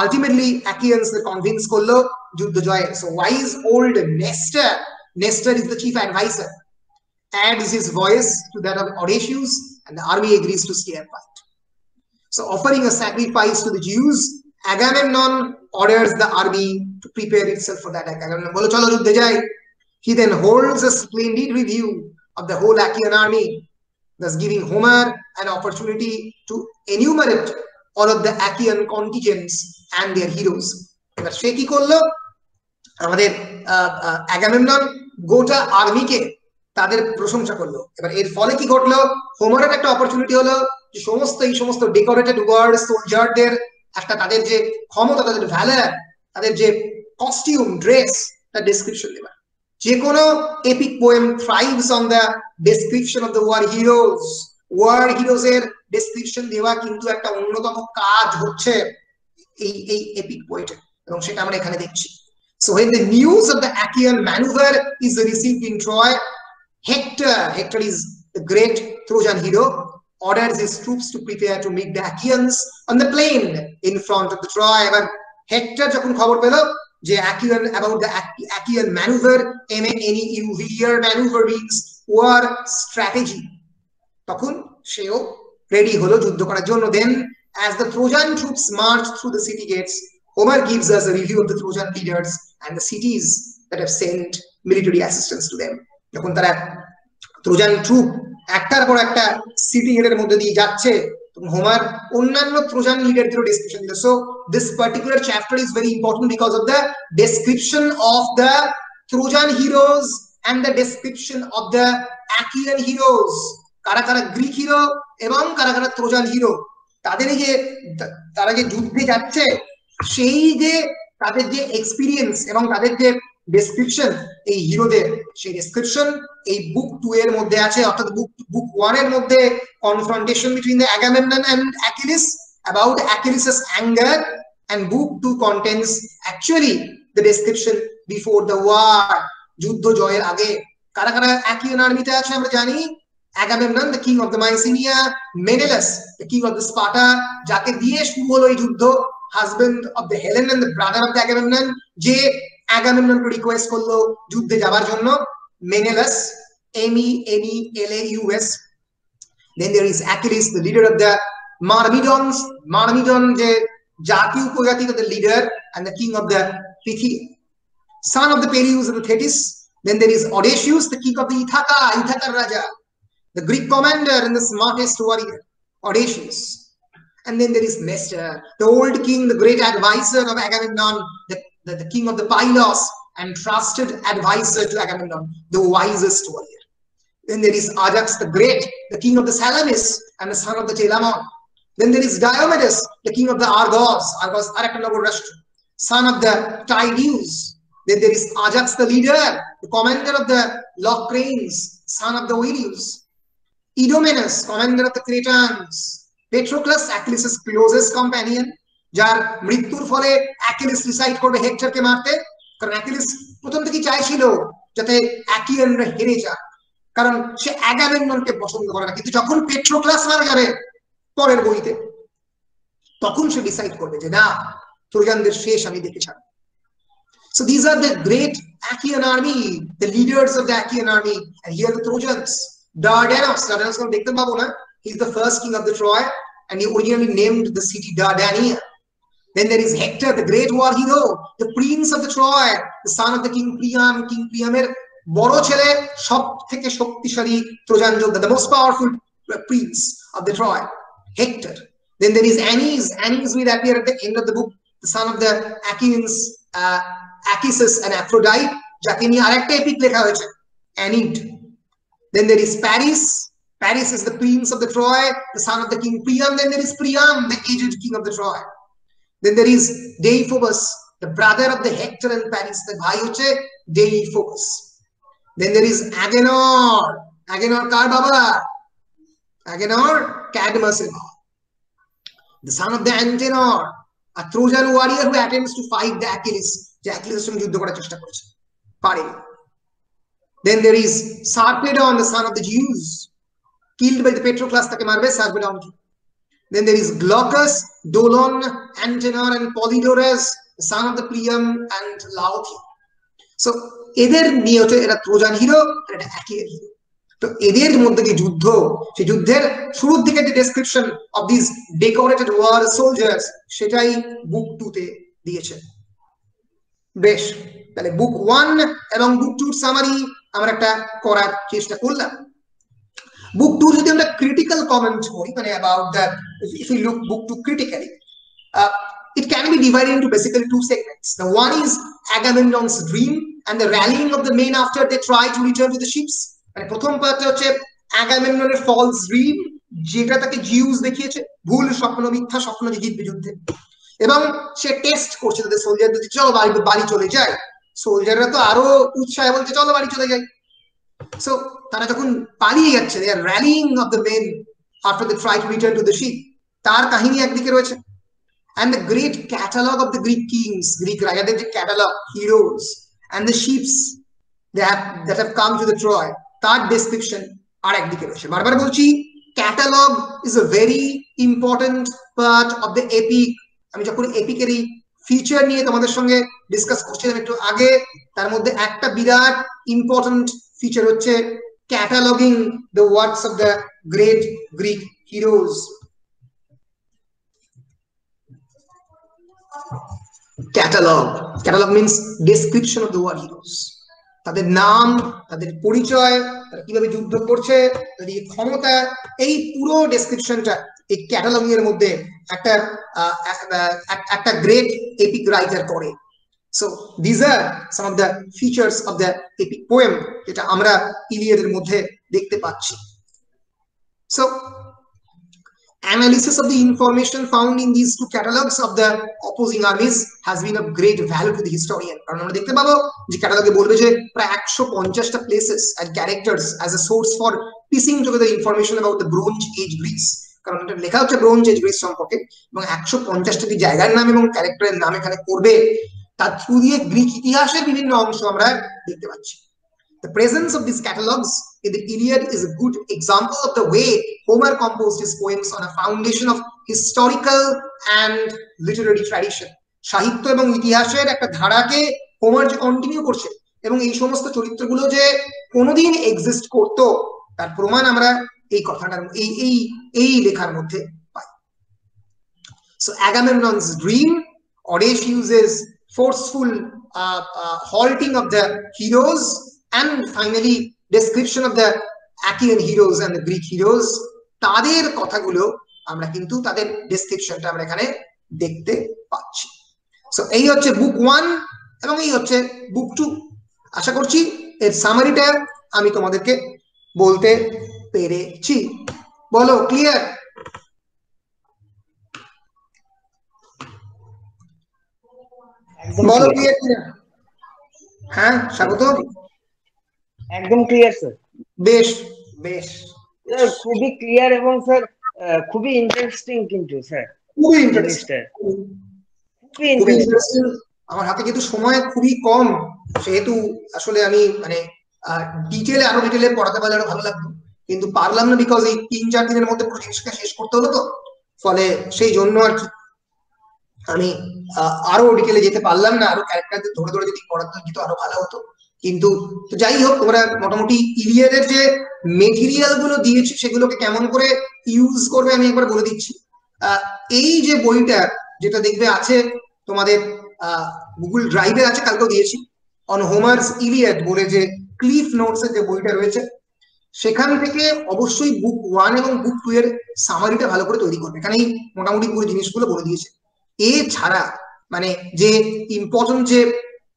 ultimately Achaeans were convinced করলো যুদ্ধ জয়। So wise old Nestor is the chief advisor, adds his voice to that of Odysseus, and the army agrees to stay and fight. So offering a sacrifice to the Jews, Agamemnon orders the army to prepare itself for that. Agamemnon বলো চলো যুদ্ধে যাই। He then holds a splendid review of the whole Achaean army, thus giving Homer an opportunity to enumerate all of the Achaean contingents and their heroes. এবার সে কি করলো? আমাদের Agamemnon গোটা আর্মিকে তাদের প্রশংসা করলো। এবার এর ফলে কি ঘটলো? হোমারের একটা অপরচুনিটি হলো যে এই সমস্ত ডেকোরেটেড ওয়ার্ড সোলজারদের একটা তাদের যে ক্ষমতা, তাদের ভ্যালার, তাদের যে কস্টিউম ড্রেস, তার ডেসক্রিপশন দেওয়া। যে কোনো epic poem thrives on the description of the war heroes. War heroes এর ডেসক্রিপশন দেওয়া কিন্তু একটা অন্যতম কাজ হচ্ছে এই এপিক পোয়েটে, এবং সেটা আমরা এখানে দেখছি। So when the news of the Achaean maneuver is received in Troy, Hector is the great Trojan hero, orders his troops to prepare to meet the Achaeans on the plain in front of the Troy. এবার hectare যখন খবর পেল যে about the Achaean maneuver, MANEUVER, maneuver means war strategy, তখন সেও ready হলো যুদ্ধ করার জন্য। Then as the Trojan troops march through the city gates, Homer gives us a review of the Trojan leaders and the cities that have sent military assistance to them. যখন তারা Trojan troop একটার পর একটা city এর মধ্যে দিয়ে যাচ্ছে, তখন হোমার অন্যান্য ট্রোজান লিডারদেরও ডেসক্রিপশন দিল। So this particular chapter is very important because of the description of the Trojan heroes and the description of the Achaean heroes. কারা কারা গ্রিক হিরো এবং কারা কারা ট্রোজান হিরো, তাদের এই যে তারা যে যুদ্ধে যাচ্ছে সেই যে তাদের যে এক্সপিরিয়েন্স এবং তাদের যে ডেসক্রিপশন এই হিরোদের, সেই ডেসক্রিপশন এই বুক 2 এর মধ্যে আছে। অর্থাৎ বুক 1 এর মধ্যে confrontation between the Agamemnon and Achilles about Achilles' anger, and book 2 contains actually the description before the war, যুদ্ধ জয়ের আগে। কারা কারা Achaean আর্মিতে আছে আমরা জানি, Agamemnon, the king of the Mycenae, Menelaus, the king of the Sparta, যাকে দিয়ে শুরু হলো এই যুদ্ধ, husband of the Helen and the brother of the Agamemnon, যে Agamemnonকে রিকোয়েস্ট করলো যুদ্ধে যাবার জন্য, Menelaus, Menelaus. Then there is Achilles, the leader of the Myrmidons, Myrmidon, যে জাতীয় উপজাতি, the leader and the king of the Pythia, son of the Peleus and the Thetis. Then there is Odysseus, the king of the Ithaca Raja, the Greek commander and the smartest warrior, Odysseus. And then there is Nestor, the old king, the great advisor of Agamemnon, the king of the Pylos, and trusted advisor to Agamemnon, the wisest warrior. Then there is Ajax the Great, the king of the Salamis and the son of the Telamon. Then there is Diomedes, the king of the Argos, son of the Tydeus. Then there is Ajax the leader, the commander of the Locrians, son of the Oileus. Idomeneus, commander of the Cretans. Patroclus, Achilles' closest companion, যার মৃত্যুর ফলে Achilles decide করবে হেক্টরকে মারতে, কারণ Achilles প্রথম থেকেই চাইছিল যাতে অ্যাকিয়ানরা হেরে যায়, কারণ সে অ্যাগামেমননকে পছন্দ করে না। কিন্তু যখন পেট্রোক্লাস মারা যাবে পরের বইতে, তখন সে ডিসাইড করবে যে না, ট্রোজানদের শেষ আমি দেখে ছাড়ব। So these are the great Achaean army, the leaders of the Achaean army, and here are the Trojans. Dardanus ko dekhte pabo na, he's the first king of the Troy, and he originally named the city Dardania. Then there is Hector, the great war hero, the prince of the Troy, the son of the king Priam. King Priamer বড় ছেলে, সব থেকে শক্তিশালী Trojan যোদ্ধা, the most powerful prince of the Troy, Hector. Then there is Aeneas. Aeneas will appear at the end of the book, the son of the Achaeans, Achisus and Aphrodite, যাকে নিয়ে আরেকটা epic লেখা হয়েছে, Aeneid. Then there is Paris. Paris is the prince of the Troy, the son of the king Priam. Then there is Priam, the aged king of the Troy. Then there is Deiphobus, the brother of the Hector and Paris, the bhai হচ্ছে Deiphobus. Then there is Agenor. Agenor কার বাবা? Agenor, Cadmus, the son of the Antenor, a Trojan warrior who attempts to fight the Achilles. যে অ্যাকিলিসের সঙ্গে যুদ্ধ করার চেষ্টা করেছে, পারেনি। Then there is Sarpedon, the son of the Jews, killed by the Patroclus, তাকে মারবে Sarpedon। Then there is Glaucus, Dolon, Antenor and Polydorus, the son of the Priam and Laocoon. So এদের নিয়ে হচ্ছে এরা ট্রোজান হিরো আর এটা অ্যাকিয়ান hero. তো এদের মধ্যে যে যুদ্ধ, সেই যুদ্ধের শুরুর দিকে যে description of this decorated war soldiers, সেটাই বুক 2 তে দিয়েছে। বেশ, তাহলে বুক 1 এবং বুক 2 সামারি আমরা একটা করার চেষ্টা করলাম। বুক 2 যদি আমরা ক্রিটিক্যাল কমেন্ট করি, মানে about the, if you look book 2 critically, it can be divided into basically 2 segments. The one is Agamemnon's dream and the rallying of the men after they try to return to the ships. মানে প্রথম পার্টটা হচ্ছে অ্যাগামেমননের false dream, যেটা তাকে Zeus দেখিয়েছে, ভুল স্বপ্ন, মিথ্যা স্বপ্ন যে জিতবে যুদ্ধে, এবং সে টেস্ট করছে তাদের সোলজারদের, চলো বাড়ি চলে যায়। সোলজাররা তো আরো উৎসাহে বলছে চলো বাড়ি চলে যাই। সো তারা যখন পালিয়ে যাচ্ছে, they are rallying of the men after they try to return to the ship, তার কাহিনী একদিকে রয়েছে। And the great catalog of the Greek kings, Greek রাজাদের যে catalog, heroes and the ships that have come to the Troy, তার description আর একদিকে রয়েছে। বারবার বলছি, catalogue is a very important part of the epic. আমি যখন এপিকের এই ফিচার নিয়ে তোমাদের সঙ্গে ডিসকাস করছিলাম একটু আগে, তার মধ্যে একটা বিরাট ইম্পর্টেন্ট ফিচার হচ্ছে cataloguing the works of the great Greek heroes. Catalog means description of the war heroes. তাদের নাম, তাদের পরিচয়, তারা কিভাবে যুদ্ধ করছে, তাদের ক্ষমতা, এই পুরো ডেসক্রিপশনটা এই ক্যাটালগিং এর মধ্যে একটা গ্রেট এপিক রাইটার করে। So this are some of the features of the epic poem, যেটা আমরা ইলিয়াডের মধ্যে দেখতে পাচ্ছি। So analysis of the information found in these 2 catalogs of the opposing armies has been of great value to the historian. কারণ আমরা দেখতে পাবো যে ক্যাটালগে বলবে যে প্রায় 150টা places and characters as a source for piecing together information about the Bronze Age Greece. কারণ এটা লেখা হচ্ছে ব্রোঞ্জ এজ গ্রিস সম্পর্কে, এবং 150টি জায়গার নাম এবং ক্যারেক্টারের নাম এখানে করবে, তার থ্রু দিয়ে গ্রিক ইতিহাসের বিভিন্ন অংশ আমরা দেখতে পাচ্ছি। The presence of these catalogs in the Iliad is a good example of the way Homer composed his poems on a foundation of historical and literary tradition. সাহিত্য এবং ইতিহাসের একটা ধারাকে হোমার যে কন্টিনিউ করছে এবং এই সমস্ত চরিত্রগুলো যে কোনোদিন এক্সিস্ট করতো তার প্রমাণ আমরা এই কথাটার এই লেখার মধ্যে পাই। So Agamemnon's dream, Odysseus' forceful halting of the heroes, and finally description of the Achaean heroes and the Greek heroes, তাদের কথাগুলো আমরা কিন্তু তাদের ডেসক্রিপশনটা আমরা এখানে দেখতে পাচ্ছি। সো এই হচ্ছে বুক 1 এবং এই হচ্ছে বুক 2। আশা করছি এর সামারিটা আমি তোমাদেরকে বলতে পেরেছি। বলো ক্লিয়ার? বলো ক্লিয়ার কিনা? হ্যাঁ স্বাগত। একদম ক্লিয়ার স্যার। বেশ বেশ, খুবই ক্লিয়ার এবং স্যার খুবই ইন্টারেস্টিং কিন্তু স্যার খুবই ইন্টারেস্টিং। আমার হাতে যেহেতু সময় খুবই কম সেহেতু আসলে আমি মানে আরো ডিটেলে পড়াতে পারলে আরো ভালো লাগতো, কিন্তু পারলাম না বিকজ এই 3-4 দিনের মধ্যে পুরো জিনিসটা শেষ করতে হলো, তো ফলে সেই জন্য আর কি আমি আরো ডিটেলে যেতে পারলাম না। আরো ক্যারেক্টার ধরে ধরে যদি পড়াতে যেত আরো ভালো হতো, কিন্তু যাই হোক তোমরা মোটামুটি ইলিয়াডের যে মেটেরিয়াল গুলো দিয়েছি সেগুলোকে কেমন করে ইউজ করবে আমি একবার বলে দিচ্ছি। এই যে বইটা যেটা দেখবে আছে তোমাদের গুগল ড্রাইভে আছে, কালকেও দিয়েছি, অন হোমার্স ইলিয়াড বলে যে ক্লিফ নোটস এর যে বইটা রয়েছে সেখান থেকে অবশ্যই বুক 1 এবং বুক 2 এর সামারিটা ভালো করে তৈরি করবে। এখানেই মোটামুটি পুরো জিনিসগুলো বলে দিয়েছে। এছাড়া মানে যে ইম্পর্টেন্ট যে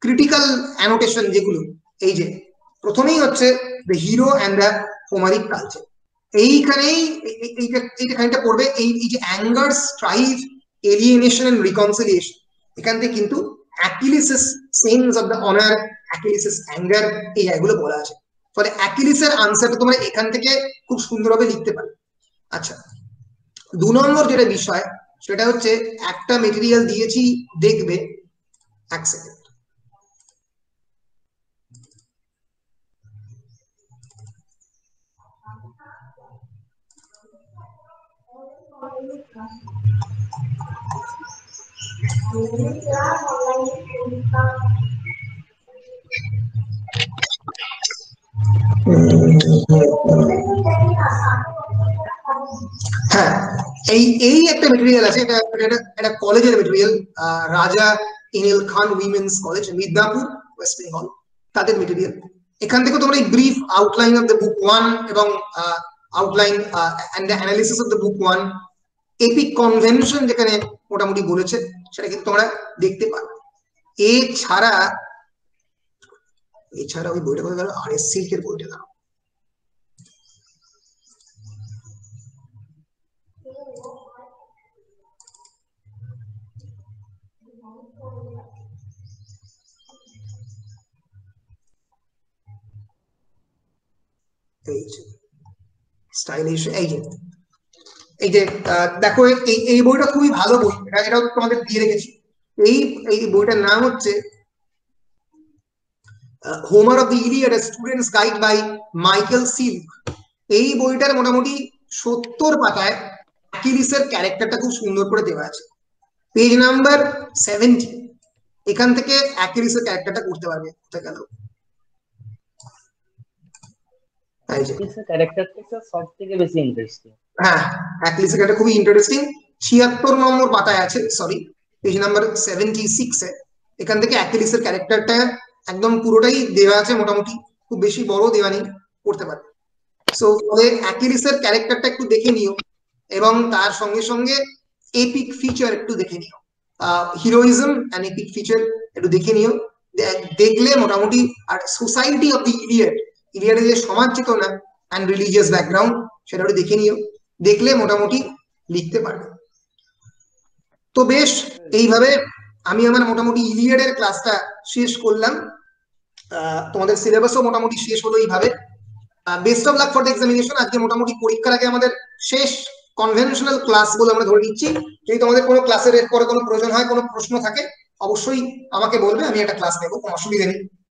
ক্রিটিক্যাল অ্যানোটেশন যেগুলো, এই যে প্রথমেই হচ্ছে the hero and the Homeric culture, এইখানেই এইটা পড়বে। এই যে anger, strife, alienation and reconciliation, এখান থেকে কিন্তু Achilles's sense of the honour, Achilles's anger, এই জায়গাগুলো বলা আছে। ফলে অ্যাকিলিসের আনসারটা তোমরা এখান থেকে খুব সুন্দরভাবে লিখতে পারো। আচ্ছা, 2 নম্বর যেটা বিষয় সেটা হচ্ছে একটা মেটেরিয়াল দিয়েছি, দেখবে 1 সেকেন্ড। হ্যাঁ, এই একটা মেটেরিয়াল আছে, এটা কলেজের মেটেরিয়াল, রাজা ইনিল খান উইমেন্স কলেজ, মিদনাপুর, ওয়েস্ট বেঙ্গল, তাদের মেটেরিয়াল। এখান থেকে তোমরা এই brief outline of the book 1 এবং outline and the analysis of the book 1, epic convention যেখানে মোটামুটি বলেছে সেটা কিন্তু তোমরা দেখতে পারো। এছাড়া ওই বইটা কোথায় গেল? আর এস সিল্কের বইটা দাও। স্টাইলিশ, এই যে দেখো এই বইটা খুবই ভালো বই, এটাও তোমাদের দিয়ে রেখেছি। এই বইটার নাম হচ্ছে Homer of the Iliad, a student's guide by Michael Silk. এই বইটার মোটামুটি 70 পাতায় অ্যাকিলিসের ক্যারেক্টারটা খুব সুন্দর করে দেওয়া আছে। পেজ নাম্বার 70, এখান থেকে অ্যাকিলিসের ক্যারেক্টারটা করতে পারবে। কোথায় গেল? হ্যাঁ, অ্যাকিলিসের ক্যারেক্টার খুবই ইন্টারেস্টিং। 76 নম্বর পাতায় আছে, সরি পেজ নাম্বার 76 এ। এখান থেকে অ্যাকিলিসের ক্যারেক্টারটা একদম পুরোটাই দেওয়া আছে, মোটামুটি খুব বেশি বড় দেওয়া নেই, করতে পারবে। সো অ্যাকিলিসের ক্যারেক্টারটা একটু দেখে নিও এবং তার সঙ্গে সঙ্গে এপিক ফিচার একটু দেখে নিও, হিরোইজম এন্ড এপিক ফিচার একটু দেখে নিও। দেখলে মোটামুটি, আর সোসাইটি অফ দি ইলিয়াডের যে সমাজ চেতনা এন্ড রিলিজিয়াস ব্যাকগ্রাউন্ড সেটা একটু দেখে নিও, দেখলে মোটামুটি লিখতে পারবে। তো বেশ, এইভাবে আমি আমার মোটামুটি ইলিয়াডের ক্লাসটা শেষ করলাম। তোমাদের সিলেবাসও মোটামুটি শেষ হলো এইভাবে। Best of luck for the examination. আজকে মোটামুটি পরীক্ষার আগে আমাদের শেষ কনভেনশনাল ক্লাস বলে আমরা ধরে নিচ্ছি। যদি তোমাদের কোনো ক্লাসের পরে কোনো প্রয়োজন হয়, কোনো প্রশ্ন থাকে, অবশ্যই আমাকে বলবে, আমি একটা ক্লাস নেবো, কোনো অসুবিধা নেই।